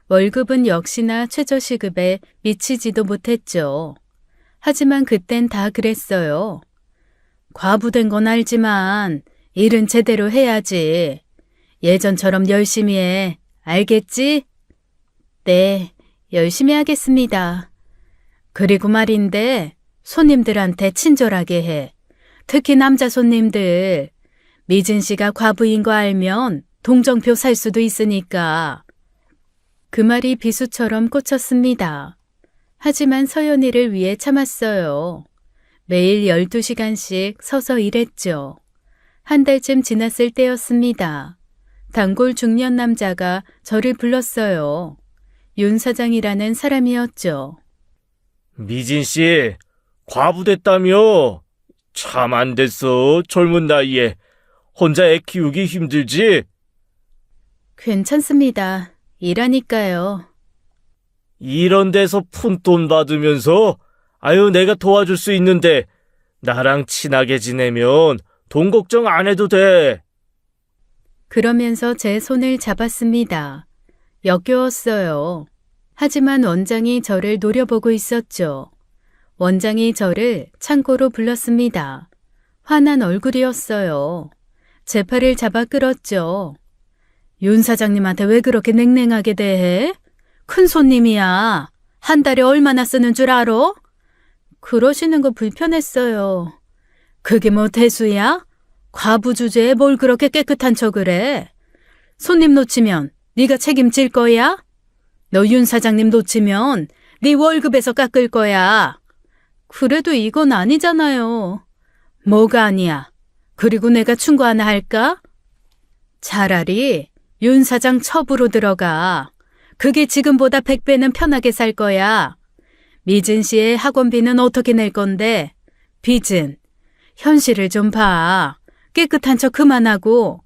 월급은 역시나 최저시급에 미치지도 못했죠. 하지만 그땐 다 그랬어요. 과부된 건 알지만 일은 제대로 해야지. 예전처럼 열심히 해. 알겠지? 네, 열심히 하겠습니다. 그리고 말인데 손님들한테 친절하게 해. 특히 남자 손님들. 미진 씨가 과부인 거 알면 동정표 살 수도 있으니까. 그 말이 비수처럼 꽂혔습니다. 하지만 서연이를 위해 참았어요. 매일 12시간씩 서서 일했죠. 한 달쯤 지났을 때였습니다. 단골 중년 남자가 저를 불렀어요. 윤 사장이라는 사람이었죠. 미진 씨, 과부됐다며? 참 안 됐어. 젊은 나이에. 혼자 애 키우기 힘들지? 괜찮습니다. 일하니까요. 이런 데서 푼돈 받으면서 아유 내가 도와줄 수 있는데 나랑 친하게 지내면 돈 걱정 안 해도 돼. 그러면서 제 손을 잡았습니다. 역겨웠어요. 하지만 원장이 저를 노려보고 있었죠. 원장이 저를 창고로 불렀습니다. 화난 얼굴이었어요. 제 팔을 잡아 끌었죠. 윤 사장님한테 왜 그렇게 냉랭하게 대해? 큰 손님이야. 한 달에 얼마나 쓰는 줄 알아? 그러시는 거 불편했어요. 그게 뭐 대수야? 과부 주제에 뭘 그렇게 깨끗한 척을 해? 손님 놓치면 네가 책임질 거야? 너 윤 사장님 놓치면 네 월급에서 깎을 거야. 그래도 이건 아니잖아요. 뭐가 아니야? 그리고 내가 충고 하나 할까? 차라리 윤 사장 첩으로 들어가. 그게 지금보다 100배는 편하게 살 거야. 미진 씨의 학원비는 어떻게 낼 건데? 빚은 현실을 좀 봐. 깨끗한 척 그만하고.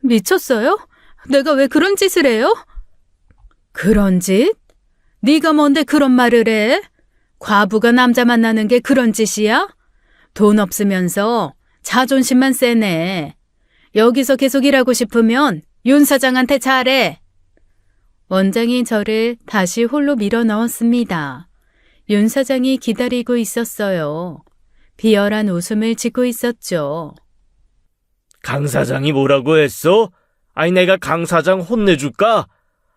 미쳤어요? 내가 왜 그런 짓을 해요? 그런 짓? 네가 뭔데 그런 말을 해? 과부가 남자 만나는 게 그런 짓이야? 돈 없으면서 자존심만 세네. 여기서 계속 일하고 싶으면 윤 사장한테 잘해. 원장이 저를 다시 홀로 밀어 넣었습니다. 윤 사장이 기다리고 있었어요. 비열한 웃음을 짓고 있었죠. 강 사장이 뭐라고 했어? 아니, 내가 강 사장 혼내줄까?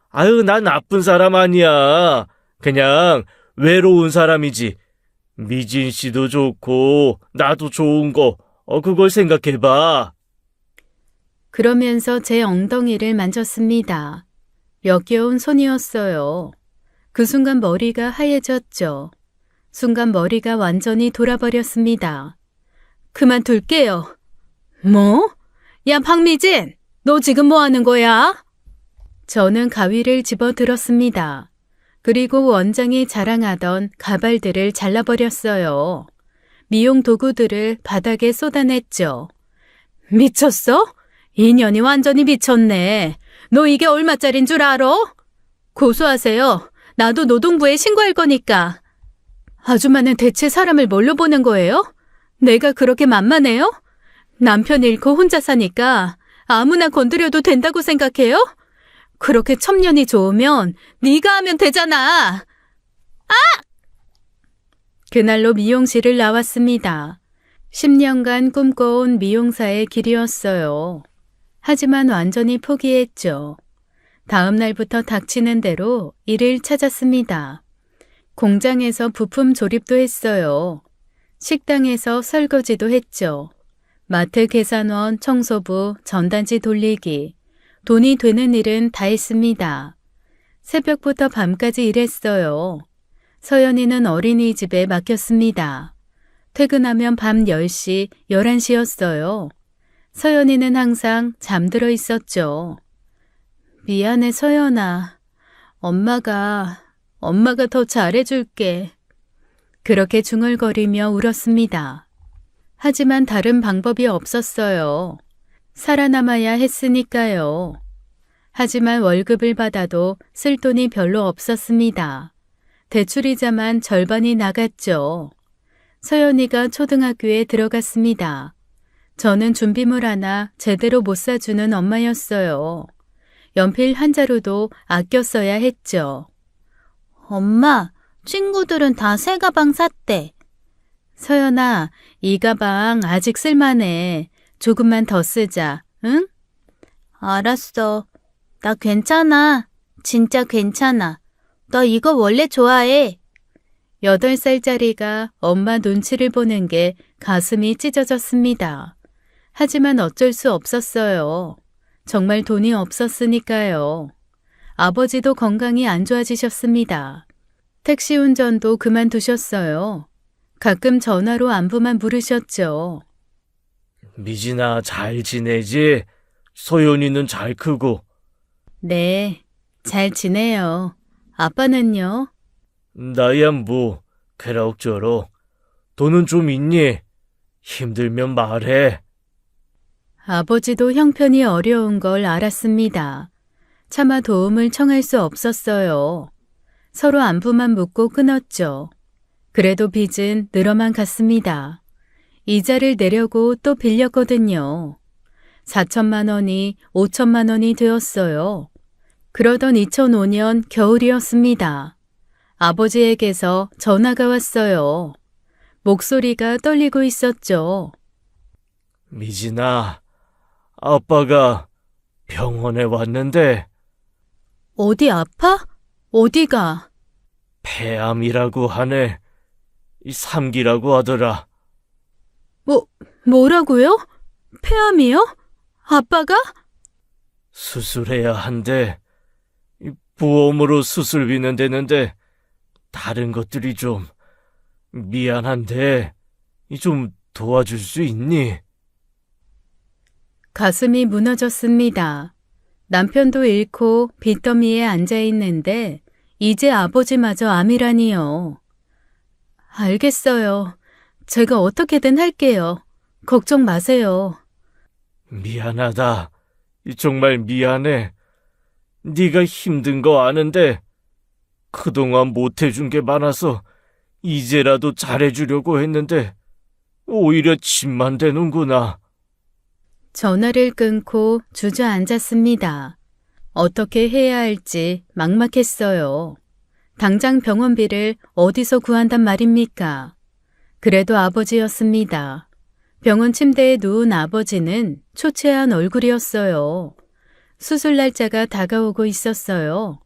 아유, 난 나쁜 사람 아니야. 그냥 외로운 사람이지. 미진 씨도 좋고 나도 좋은 거 그걸 생각해봐. 그러면서 제 엉덩이를 만졌습니다. 역겨운 손이었어요. 그 순간 머리가 하얘졌죠. 순간 머리가 완전히 돌아버렸습니다. 그만둘게요. 뭐? 야, 박미진! 너 지금 뭐 하는 거야? 저는 가위를 집어들었습니다. 그리고 원장이 자랑하던 가발들을 잘라버렸어요. 미용 도구들을 바닥에 쏟아냈죠. 미쳤어? 이 년이 완전히 미쳤네. 너 이게 얼마짜린 줄 알아? 고소하세요. 나도 노동부에 신고할 거니까. 아줌마는 대체 사람을 뭘로 보는 거예요? 내가 그렇게 만만해요? 남편 잃고 혼자 사니까 아무나 건드려도 된다고 생각해요? 그렇게 첩년이 좋으면 네가 하면 되잖아. 아! 그날로 미용실을 나왔습니다. 10년간 꿈꿔온 미용사의 길이었어요. 하지만 완전히 포기했죠. 다음 날부터 닥치는 대로 일을 찾았습니다. 공장에서 부품 조립도 했어요. 식당에서 설거지도 했죠. 마트 계산원, 청소부, 전단지 돌리기. 돈이 되는 일은 다 했습니다. 새벽부터 밤까지 일했어요. 서연이는 어린이집에 맡겼습니다. 퇴근하면 밤 10시, 11시였어요. 서연이는 항상 잠들어 있었죠. 미안해, 서연아. 엄마가 더 잘해줄게. 그렇게 중얼거리며 울었습니다. 하지만 다른 방법이 없었어요. 살아남아야 했으니까요. 하지만 월급을 받아도 쓸 돈이 별로 없었습니다. 대출이자만 절반이 나갔죠. 서연이가 초등학교에 들어갔습니다. 저는 준비물 하나 제대로 못 사주는 엄마였어요. 연필 한 자루도 아껴 써야 했죠. 엄마, 친구들은 다 새 가방 샀대. 서연아, 이 가방 아직 쓸만해. 조금만 더 쓰자, 응? 알았어. 나 괜찮아. 진짜 괜찮아. 너 이거 원래 좋아해. 8살짜리가 엄마 눈치를 보는 게 가슴이 찢어졌습니다. 하지만 어쩔 수 없었어요. 정말 돈이 없었으니까요. 아버지도 건강이 안 좋아지셨습니다. 택시 운전도 그만두셨어요. 가끔 전화로 안부만 물으셨죠. 미진아, 잘 지내지? 소연이는 잘 크고. 네, 잘 지내요. 아빠는요? 나야 뭐 그럭저럭. 돈은 좀 있니? 힘들면 말해. 아버지도 형편이 어려운 걸 알았습니다. 차마 도움을 청할 수 없었어요. 서로 안부만 묻고 끊었죠. 그래도 빚은 늘어만 갔습니다. 이자를 내려고 또 빌렸거든요. 4천만 원이 5천만 원이 되었어요. 그러던 2005년 겨울이었습니다. 아버지에게서 전화가 왔어요. 목소리가 떨리고 있었죠. 미진아, 아빠가 병원에 왔는데 어디 아파? 어디가? 폐암이라고 하네. 3기라고 하더라. 뭐라고요? 폐암이요? 아빠가? 수술해야 한대. 보험으로 수술비는 되는데 다른 것들이 좀 미안한데 좀 도와줄 수 있니? 가슴이 무너졌습니다. 남편도 잃고 빚더미에 앉아 있는데 이제 아버지마저 암이라니요. 알겠어요. 제가 어떻게든 할게요. 걱정 마세요. 미안하다. 정말 미안해. 네가 힘든 거 아는데 그동안 못해준 게 많아서 이제라도 잘해주려고 했는데 오히려 짐만 되는구나. 전화를 끊고 주저앉았습니다. 어떻게 해야 할지 막막했어요. 당장 병원비를 어디서 구한단 말입니까? 그래도 아버지였습니다. 병원 침대에 누운 아버지는 초췌한 얼굴이었어요. 수술 날짜가 다가오고 있었어요.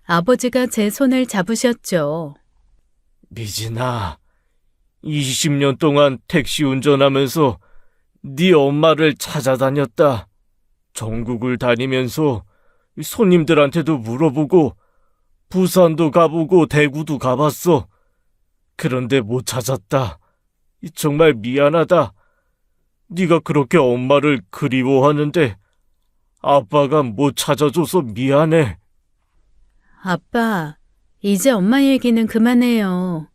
아버지가 제 손을 잡으셨죠. 미진아, 20년 동안 택시 운전하면서 네 엄마를 찾아다녔다. 전국을 다니면서 손님들한테도 물어보고 부산도 가보고 대구도 가봤어. 그런데 못 찾았다. 정말 미안하다. 네가 그렇게 엄마를 그리워하는데 아빠가 못 찾아줘서 미안해. 아빠, 이제 엄마 얘기는 그만해요.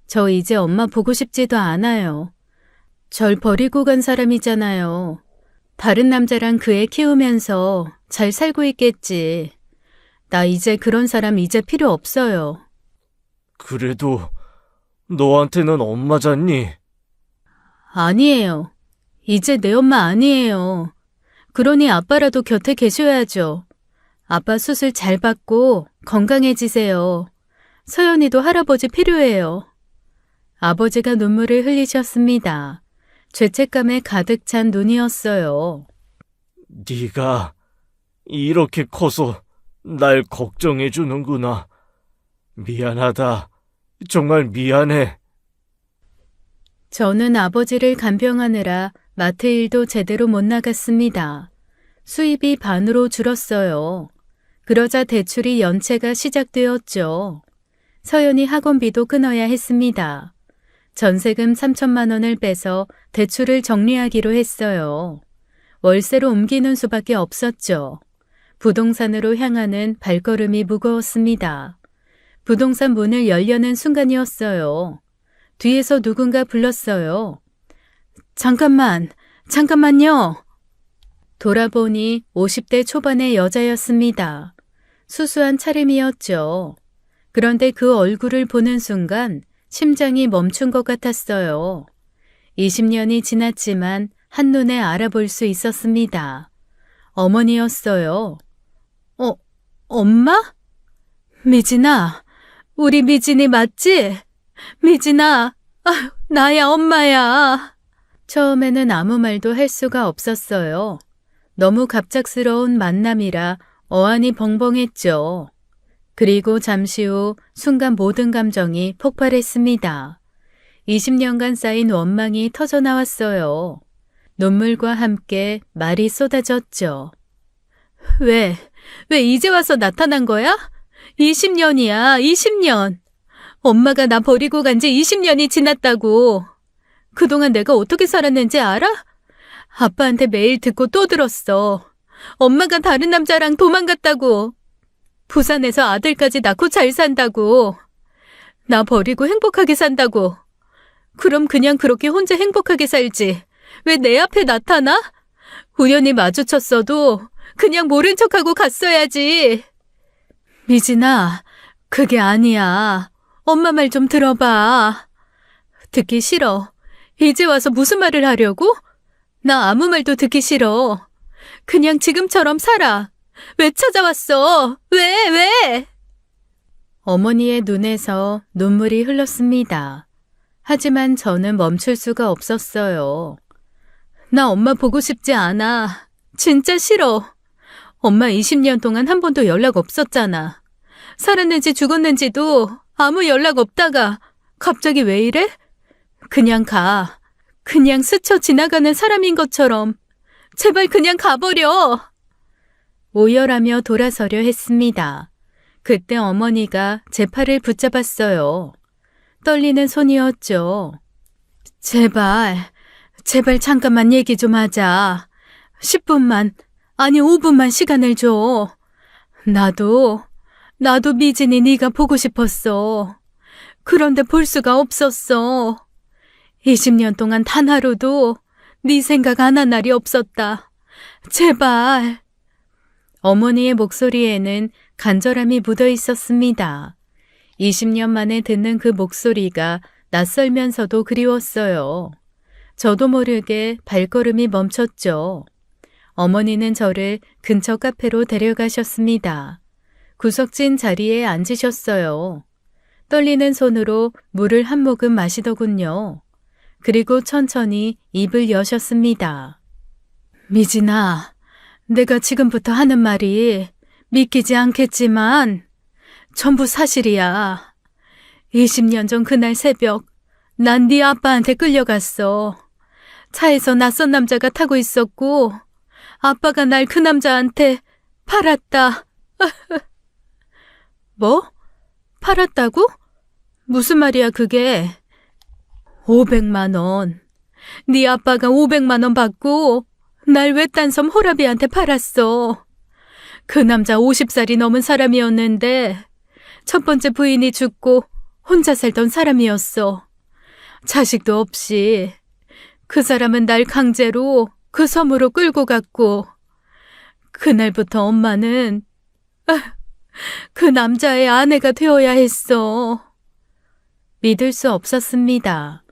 저 이제 엄마 보고 싶지도 않아요. 절 버리고 간 사람이잖아요. 다른 남자랑 그 애 키우면서 잘 살고 있겠지. 나 이제 그런 사람 이제 필요 없어요. 그래도 너한테는 엄마잖니? 아니에요. 이제 내 엄마 아니에요. 그러니 아빠라도 곁에 계셔야죠. 아빠 수술 잘 받고 건강해지세요. 서연이도 할아버지 필요해요. 아버지가 눈물을 흘리셨습니다. 죄책감에 가득 찬 눈이었어요. 네가 이렇게 커서 날 걱정해 주는구나. 미안하다. 정말 미안해. 저는 아버지를 간병하느라 마트 일도 제대로 못 나갔습니다. 수입이 반으로 줄었어요. 그러자 대출이 연체가 시작되었죠. 서연이 학원비도 끊어야 했습니다. 전세금 3천만 원을 빼서 대출을 정리하기로 했어요. 월세로 옮기는 수밖에 없었죠. 부동산으로 향하는 발걸음이 무거웠습니다. 부동산 문을 열려는 순간이었어요. 뒤에서 누군가 불렀어요. 잠깐만요. 돌아보니 50대 초반의 여자였습니다. 수수한 차림이었죠. 그런데 그 얼굴을 보는 순간 심장이 멈춘 것 같았어요. 20년이 지났지만 한눈에 알아볼 수 있었습니다. 어머니였어요. 엄마? 미진아, 우리 미진이 맞지? 미진아, 나야 엄마야. 처음에는 아무 말도 할 수가 없었어요. 너무 갑작스러운 만남이라 어안이 벙벙했죠. 그리고 잠시 후 순간 모든 감정이 폭발했습니다. 20년간 쌓인 원망이 터져나왔어요. 눈물과 함께 말이 쏟아졌죠. 왜 이제 와서 나타난 거야? 20년이야, 20년. 엄마가 나 버리고 간 지 20년이 지났다고. 그동안 내가 어떻게 살았는지 알아? 아빠한테 매일 듣고 또 들었어. 엄마가 다른 남자랑 도망갔다고. 부산에서 아들까지 낳고 잘 산다고. 나 버리고 행복하게 산다고. 그럼 그냥 그렇게 혼자 행복하게 살지. 왜 내 앞에 나타나? 우연히 마주쳤어도 그냥 모른 척하고 갔어야지. 미진아, 그게 아니야. 엄마 말 좀 들어봐. 듣기 싫어. 이제 와서 무슨 말을 하려고? 나 아무 말도 듣기 싫어. 그냥 지금처럼 살아. 왜 찾아왔어? 왜? 어머니의 눈에서 눈물이 흘렀습니다. 하지만 저는 멈출 수가 없었어요. 나 엄마 보고 싶지 않아. 진짜 싫어. 엄마 20년 동안 한 번도 연락 없었잖아. 살았는지 죽었는지도 아무 연락 없다가 갑자기 왜 이래? 그냥 가. 그냥 스쳐 지나가는 사람인 것처럼. 제발 그냥 가버려. 오열하며 돌아서려 했습니다. 그때 어머니가 제 팔을 붙잡았어요. 떨리는 손이었죠. 제발 잠깐만 얘기 좀 하자. 10분만, 아니 5분만 시간을 줘. 나도 미진이 네가 보고 싶었어. 그런데 볼 수가 없었어. 20년 동안 단 하루도 네 생각 안 한 날이 없었다. 제발. 어머니의 목소리에는 간절함이 묻어 있었습니다. 20년 만에 듣는 그 목소리가 낯설면서도 그리웠어요. 저도 모르게 발걸음이 멈췄죠. 어머니는 저를 근처 카페로 데려가셨습니다. 구석진 자리에 앉으셨어요. 떨리는 손으로 물을 한 모금 마시더군요. 그리고 천천히 입을 여셨습니다. 미진아, 내가 지금부터 하는 말이 믿기지 않겠지만 전부 사실이야. 20년 전 그날 새벽 난 네 아빠한테 끌려갔어. 차에서 낯선 남자가 타고 있었고 아빠가 날 그 남자한테 팔았다. 뭐? 팔았다고? 무슨 말이야 그게? 500만 원. 네 아빠가 500만 원 받고 날 외딴 섬 호라비한테 팔았어. 그 남자 50살이 넘은 사람이었는데 첫 번째 부인이 죽고 혼자 살던 사람이었어. 자식도 없이. 그 사람은 날 강제로 그 섬으로 끌고 갔고 그날부터 엄마는 그 남자의 아내가 되어야 했어. 믿을 수 없었습니다.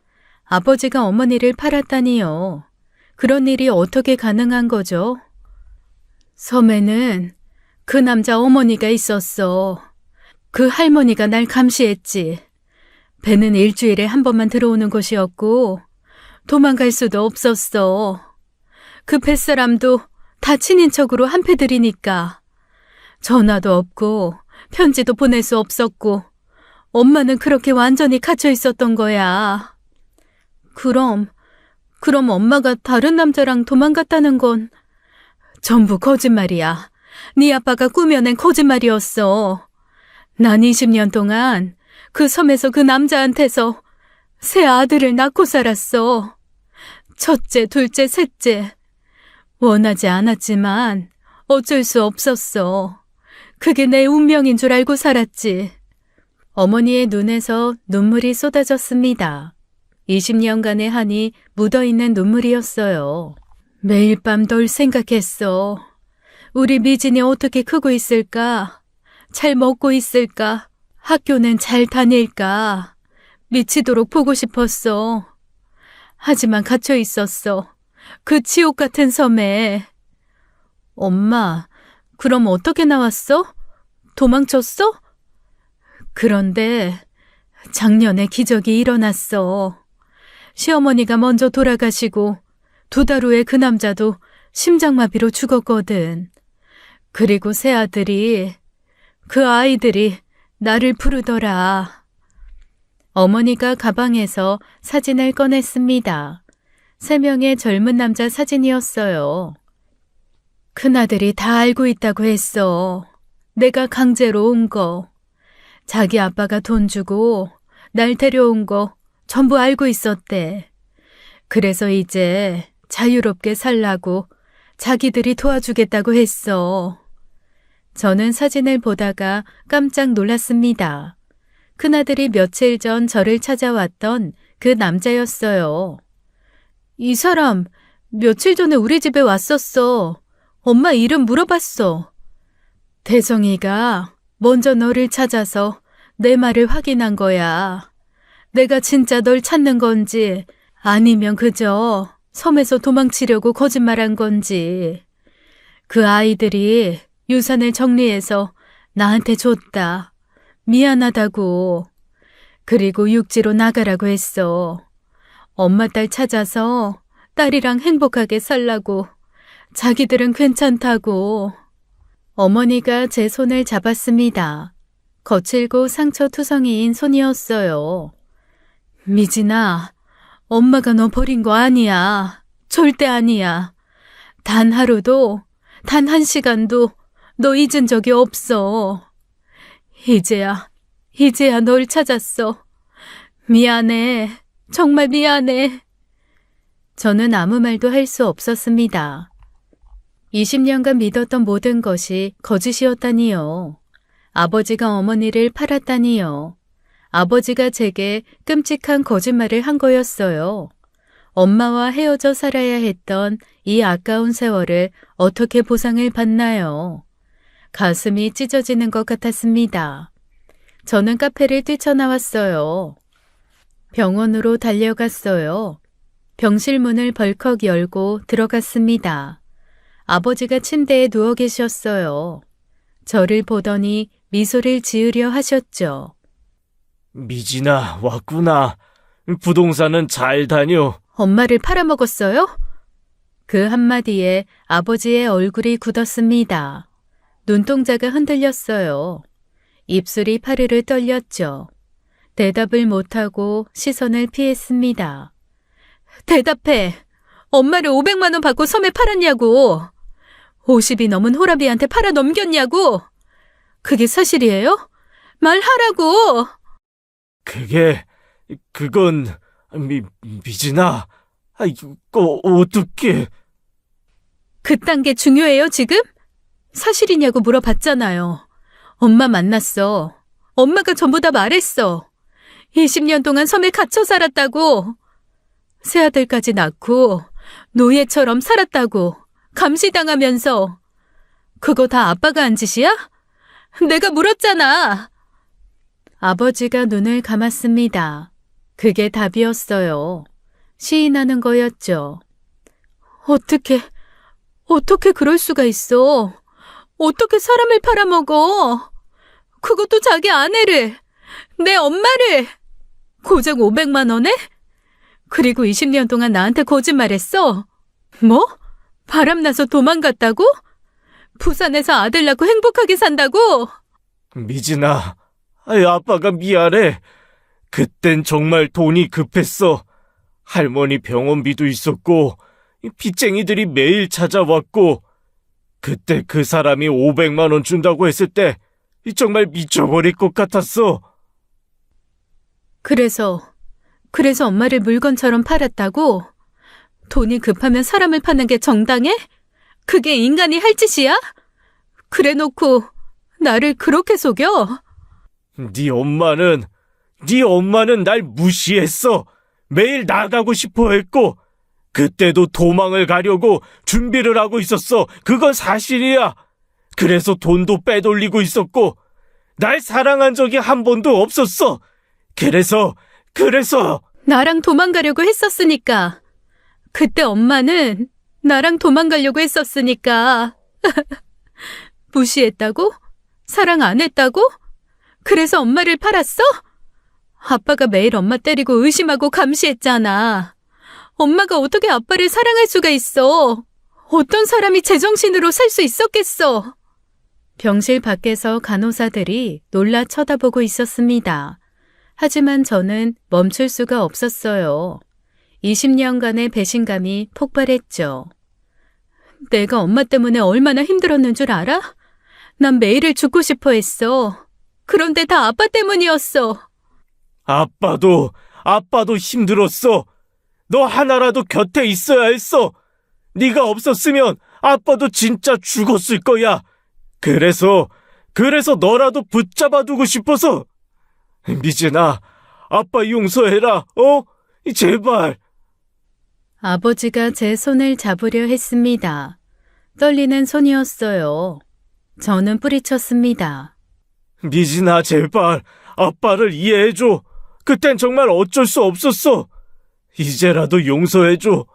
아버지가 어머니를 팔았다니요. 그런 일이 어떻게 가능한 거죠? 섬에는 그 남자 어머니가 있었어. 그 할머니가 날 감시했지. 배는 일주일에 한 번만 들어오는 곳이었고 도망갈 수도 없었어. 그 뱃사람도 다 친인척으로 한패들이니까 전화도 없고 편지도 보낼 수 없었고 엄마는 그렇게 완전히 갇혀 있었던 거야. 그럼 엄마가 다른 남자랑 도망갔다는 건 전부 거짓말이야. 네 아빠가 꾸며낸 거짓말이었어. 난 20년 동안 그 섬에서 그 남자한테서 세 아들을 낳고 살았어. 첫째, 둘째, 셋째. 원하지 않았지만 어쩔 수 없었어. 그게 내 운명인 줄 알고 살았지. 어머니의 눈에서 눈물이 쏟아졌습니다. 20년간의 한이 묻어있는 눈물이었어요. 매일 밤 널 생각했어. 우리 미진이 어떻게 크고 있을까? 잘 먹고 있을까? 학교는 잘 다닐까? 미치도록 보고 싶었어. 하지만 갇혀 있었어. 그 지옥 같은 섬에. 엄마, 그럼 어떻게 나왔어? 도망쳤어? 그런데 작년에 기적이 일어났어. 시어머니가 먼저 돌아가시고 2달 후에 그 남자도 심장마비로 죽었거든. 그리고 새 아들이, 그 아이들이 나를 부르더라. 어머니가 가방에서 사진을 꺼냈습니다. 3명의 젊은 남자 사진이었어요. 큰아들이 다 알고 있다고 했어. 내가 강제로 온 거. 자기 아빠가 돈 주고 날 데려온 거 전부 알고 있었대. 그래서 이제 자유롭게 살라고 자기들이 도와주겠다고 했어. 저는 사진을 보다가 깜짝 놀랐습니다. 큰아들이 며칠 전 저를 찾아왔던 그 남자였어요. 이 사람 며칠 전에 우리 집에 왔었어. 엄마 이름 물어봤어. 대성이가 먼저 너를 찾아서 내 말을 확인한 거야. 내가 진짜 널 찾는 건지 아니면 그저 섬에서 도망치려고 거짓말한 건지. 그 아이들이 유산을 정리해서 나한테 줬다. 미안하다고. 그리고 육지로 나가라고 했어. 엄마 딸 찾아서 딸이랑 행복하게 살라고. 자기들은 괜찮다고. 어머니가 제 손을 잡았습니다. 거칠고 상처투성이인 손이었어요. 미진아, 엄마가 너 버린 거 아니야. 절대 아니야. 단 하루도, 단 한 시간도 너 잊은 적이 없어. 이제야 널 찾았어. 미안해. 정말 미안해. 저는 아무 말도 할 수 없었습니다. 20년간 믿었던 모든 것이 거짓이었다니요. 아버지가 어머니를 팔았다니요. 아버지가 제게 끔찍한 거짓말을 한 거였어요. 엄마와 헤어져 살아야 했던 이 아까운 세월을 어떻게 보상을 받나요? 가슴이 찢어지는 것 같았습니다. 저는 카페를 뛰쳐나왔어요. 병원으로 달려갔어요. 병실 문을 벌컥 열고 들어갔습니다. 아버지가 침대에 누워 계셨어요. 저를 보더니 미소를 지으려 하셨죠. 미진아, 왔구나. 부동산은 잘 다녀. 엄마를 팔아먹었어요? 그 한마디에 아버지의 얼굴이 굳었습니다. 눈동자가 흔들렸어요. 입술이 파르르 떨렸죠. 대답을 못하고 시선을 피했습니다. 대답해. 엄마를 500만 원 받고 섬에 팔았냐고. 50이 넘은 호라비한테 팔아 넘겼냐고. 그게 사실이에요? 말하라고. 그건, 미진아. 이거 어떻게. 그딴 게 중요해요, 지금? 사실이냐고 물어봤잖아요. 엄마 만났어. 엄마가 전부 다 말했어. 20년 동안 섬에 갇혀 살았다고. 새아들까지 낳고 노예처럼 살았다고. 감시당하면서. 그거 다 아빠가 한 짓이야? 내가 물었잖아. 아버지가 눈을 감았습니다. 그게 답이었어요. 시인하는 거였죠. 어떻게 그럴 수가 있어? 어떻게 사람을 팔아먹어? 그것도 자기 아내를, 내 엄마를. 고작 500만 원에? 그리고 20년 동안 나한테 거짓말했어? 뭐? 바람나서 도망갔다고? 부산에서 아들 낳고 행복하게 산다고? 미진아, 아빠가 미안해. 그땐 정말 돈이 급했어. 할머니 병원비도 있었고, 빚쟁이들이 매일 찾아왔고, 그때 그 사람이 500만 원 준다고 했을 때 정말 미쳐버릴 것 같았어. 그래서 엄마를 물건처럼 팔았다고? 돈이 급하면 사람을 파는 게 정당해? 그게 인간이 할 짓이야? 그래놓고 나를 그렇게 속여? 네 엄마는 날 무시했어. 매일 나가고 싶어 했고, 그때도 도망을 가려고 준비를 하고 있었어. 그건 사실이야. 그래서 돈도 빼돌리고 있었고, 날 사랑한 적이 한 번도 없었어. 그래서 나랑 도망가려고 했었으니까. 그때 엄마는 나랑 도망가려고 했었으니까. 무시했다고? 사랑 안 했다고? 그래서 엄마를 팔았어? 아빠가 매일 엄마 때리고 의심하고 감시했잖아. 엄마가 어떻게 아빠를 사랑할 수가 있어? 어떤 사람이 제정신으로 살 수 있었겠어? 병실 밖에서 간호사들이 놀라 쳐다보고 있었습니다. 하지만 저는 멈출 수가 없었어요. 20년간의 배신감이 폭발했죠. 내가 엄마 때문에 얼마나 힘들었는 줄 알아? 난 매일을 죽고 싶어 했어. 그런데 다 아빠 때문이었어. 아빠도 힘들었어. 너 하나라도 곁에 있어야 했어. 네가 없었으면 아빠도 진짜 죽었을 거야. 그래서 너라도 붙잡아두고 싶어서. 미진아, 아빠 용서해라. 제발. 아버지가 제 손을 잡으려 했습니다. 떨리는 손이었어요. 저는 뿌리쳤습니다. 미진아, 제발 아빠를 이해해줘. 그땐 정말 어쩔 수 없었어. 이제라도 용서해줘.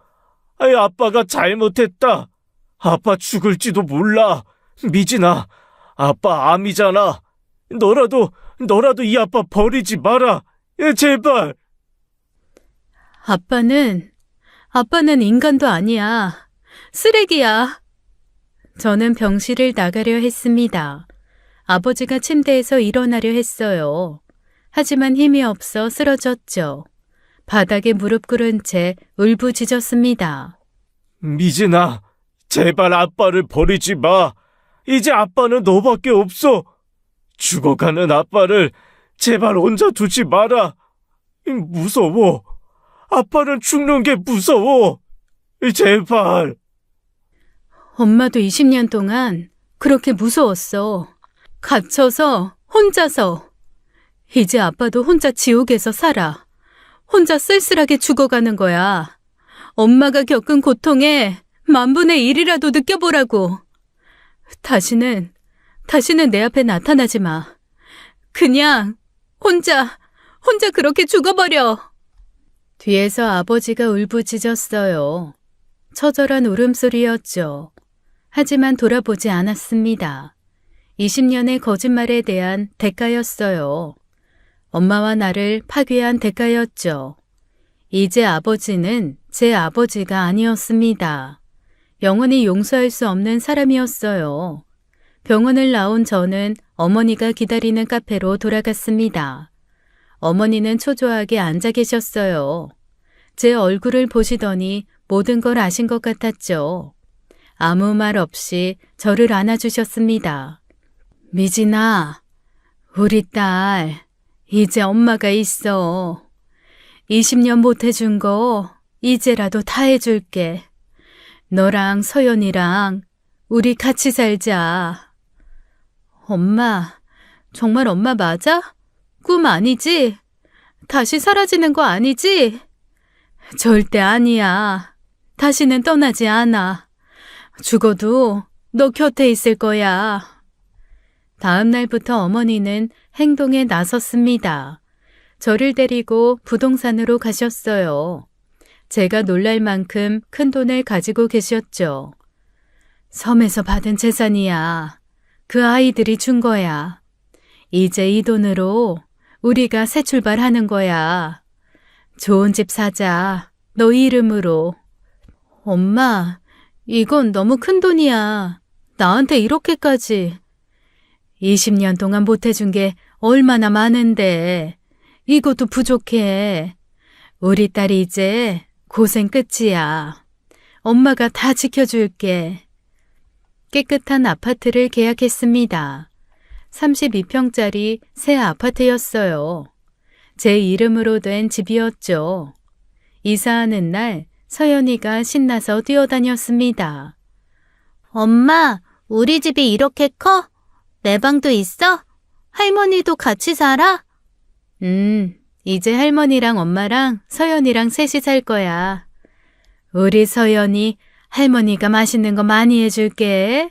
아빠가 잘못했다. 아빠 죽을지도 몰라. 미진아, 아빠 암이잖아. 너라도 이 아빠 버리지 마라. 제발. 아빠는 인간도 아니야. 쓰레기야. 저는 병실을 나가려 했습니다. 아버지가 침대에서 일어나려 했어요. 하지만 힘이 없어 쓰러졌죠. 바닥에 무릎 꿇은 채 울부짖었습니다. 미진아, 제발 아빠를 버리지 마. 이제 아빠는 너밖에 없어. 죽어가는 아빠를 제발 혼자 두지 마라. 무서워. 아빠는 죽는 게 무서워. 제발. 엄마도 20년 동안 그렇게 무서웠어. 갇혀서 혼자서. 이제 아빠도 혼자 지옥에서 살아. 혼자 쓸쓸하게 죽어가는 거야. 엄마가 겪은 고통에 10,000분의 1이라도 느껴보라고. 다시는 내 앞에 나타나지 마. 그냥 혼자 그렇게 죽어버려. 뒤에서 아버지가 울부짖었어요. 처절한 울음소리였죠. 하지만 돌아보지 않았습니다. 20년의 거짓말에 대한 대가였어요. 엄마와 나를 파괴한 대가였죠. 이제 아버지는 제 아버지가 아니었습니다. 영원히 용서할 수 없는 사람이었어요. 병원을 나온 저는 어머니가 기다리는 카페로 돌아갔습니다. 어머니는 초조하게 앉아 계셨어요. 제 얼굴을 보시더니 모든 걸 아신 것 같았죠. 아무 말 없이 저를 안아주셨습니다. 미진아, 우리 딸, 이제 엄마가 있어. 20년 못 해준 거 이제라도 다 해줄게. 너랑 서연이랑 우리 같이 살자. 엄마, 정말 엄마 맞아? 꿈 아니지? 다시 사라지는 거 아니지? 절대 아니야. 다시는 떠나지 않아. 죽어도 너 곁에 있을 거야. 다음 날부터 어머니는 행동에 나섰습니다. 저를 데리고 부동산으로 가셨어요. 제가 놀랄 만큼 큰 돈을 가지고 계셨죠. 섬에서 받은 재산이야. 그 아이들이 준 거야. 이제 이 돈으로 우리가 새 출발하는 거야. 좋은 집 사자. 너 이름으로. 엄마, 이건 너무 큰 돈이야. 나한테 이렇게까지. 20년 동안 못 해준 게 얼마나 많은데. 이것도 부족해. 우리 딸이 이제 고생 끝이야. 엄마가 다 지켜줄게. 깨끗한 아파트를 계약했습니다. 32평짜리 새 아파트였어요. 제 이름으로 된 집이었죠. 이사하는 날 서연이가 신나서 뛰어다녔습니다. 엄마, 우리 집이 이렇게 커? 내 방도 있어? 할머니도 같이 살아? 이제 할머니랑 엄마랑 서연이랑 셋이 살 거야. 우리 서연이 할머니가 맛있는 거 많이 해줄게.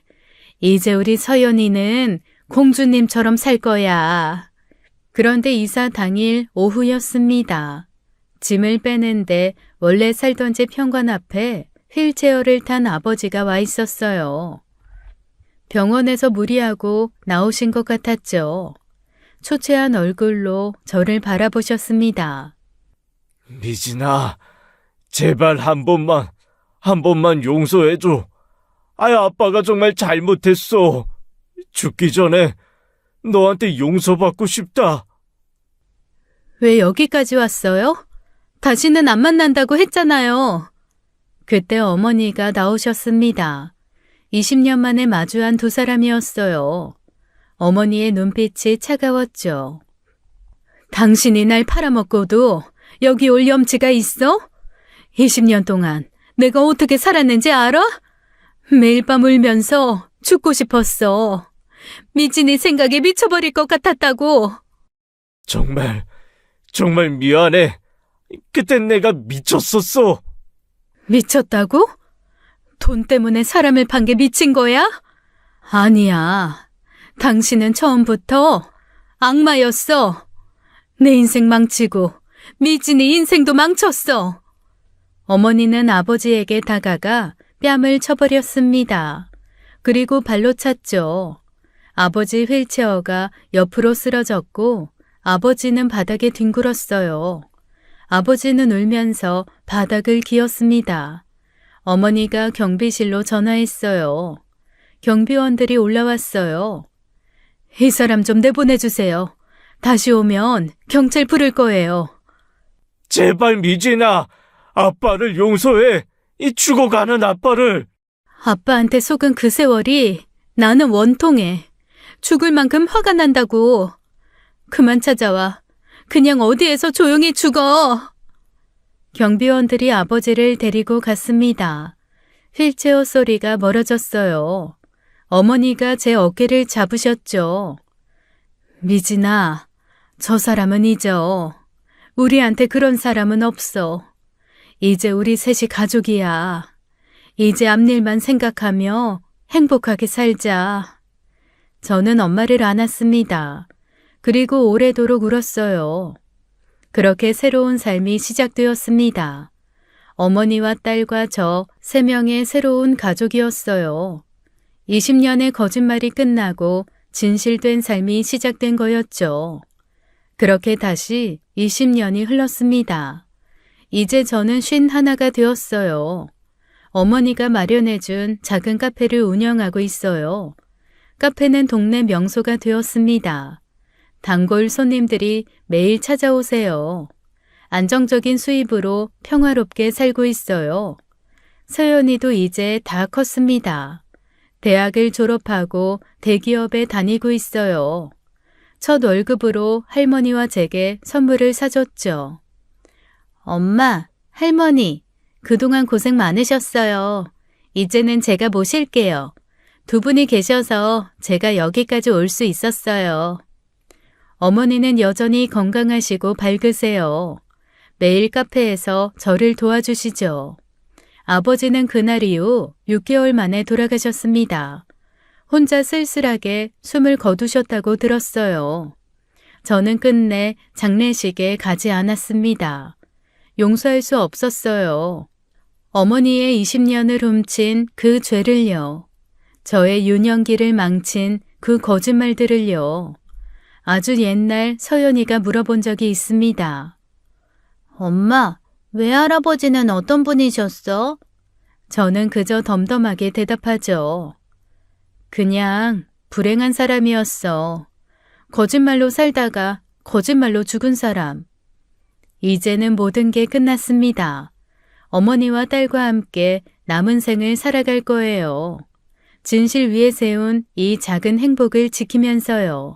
이제 우리 서연이는 공주님처럼 살 거야. 그런데 이사 당일 오후였습니다. 짐을 빼는데 원래 살던 집 현관 앞에 휠체어를 탄 아버지가 와 있었어요. 병원에서 무리하고 나오신 것 같았죠. 초췌한 얼굴로 저를 바라보셨습니다. 미진아, 제발 한 번만 용서해줘. 아빠가 정말 잘못했어. 죽기 전에 너한테 용서받고 싶다. 왜 여기까지 왔어요? 다시는 안 만난다고 했잖아요. 그때 어머니가 나오셨습니다. 20년 만에 마주한 두 사람이었어요. 어머니의 눈빛이 차가웠죠. 당신이 날 팔아먹고도 여기 올 염치가 있어? 20년 동안 내가 어떻게 살았는지 알아? 매일 밤 울면서 죽고 싶었어. 미진이 생각에 미쳐버릴 것 같았다고. 정말 미안해. 그땐 내가 미쳤었어. 미쳤다고? 돈 때문에 사람을 판 게 미친 거야? 아니야. 당신은 처음부터 악마였어. 내 인생 망치고 미진이 인생도 망쳤어. 어머니는 아버지에게 다가가 뺨을 쳐버렸습니다. 그리고 발로 찼죠. 아버지 휠체어가 옆으로 쓰러졌고 아버지는 바닥에 뒹굴었어요. 아버지는 울면서 바닥을 기었습니다. 어머니가 경비실로 전화했어요. 경비원들이 올라왔어요. 이 사람 좀 내보내주세요. 다시 오면 경찰 부를 거예요. 제발 미진아, 아빠를 용서해. 이 죽어가는 아빠를. 아빠한테 속은 그 세월이 나는 원통해. 죽을 만큼 화가 난다고. 그만 찾아와. 그냥 어디에서 조용히 죽어. 경비원들이 아버지를 데리고 갔습니다. 휠체어 소리가 멀어졌어요. 어머니가 제 어깨를 잡으셨죠. 미진아, 저 사람은 잊어. 우리한테 그런 사람은 없어. 이제 우리 셋이 가족이야. 이제 앞일만 생각하며 행복하게 살자. 저는 엄마를 안았습니다. 그리고 오래도록 울었어요. 그렇게 새로운 삶이 시작되었습니다. 어머니와 딸과 저 3명의 새로운 가족이었어요. 20년의 거짓말이 끝나고 진실된 삶이 시작된 거였죠. 그렇게 다시 20년이 흘렀습니다. 이제 저는 51가 되었어요. 어머니가 마련해준 작은 카페를 운영하고 있어요. 카페는 동네 명소가 되었습니다. 단골 손님들이 매일 찾아오세요. 안정적인 수입으로 평화롭게 살고 있어요. 서연이도 이제 다 컸습니다. 대학을 졸업하고 대기업에 다니고 있어요. 첫 월급으로 할머니와 제게 선물을 사줬죠. 엄마, 할머니, 그동안 고생 많으셨어요. 이제는 제가 모실게요. 2분이 계셔서 제가 여기까지 올 수 있었어요. 어머니는 여전히 건강하시고 밝으세요. 매일 카페에서 저를 도와주시죠. 아버지는 그날 이후 6개월 만에 돌아가셨습니다. 혼자 쓸쓸하게 숨을 거두셨다고 들었어요. 저는 끝내 장례식에 가지 않았습니다. 용서할 수 없었어요. 어머니의 20년을 훔친 그 죄를요. 저의 유년기를 망친 그 거짓말들을요. 아주 옛날 서연이가 물어본 적이 있습니다. 엄마, 외할아버지는 어떤 분이셨어? 저는 그저 덤덤하게 대답하죠. 그냥 불행한 사람이었어. 거짓말로 살다가 거짓말로 죽은 사람. 이제는 모든 게 끝났습니다. 어머니와 딸과 함께 남은 생을 살아갈 거예요. 진실 위에 세운 이 작은 행복을 지키면서요.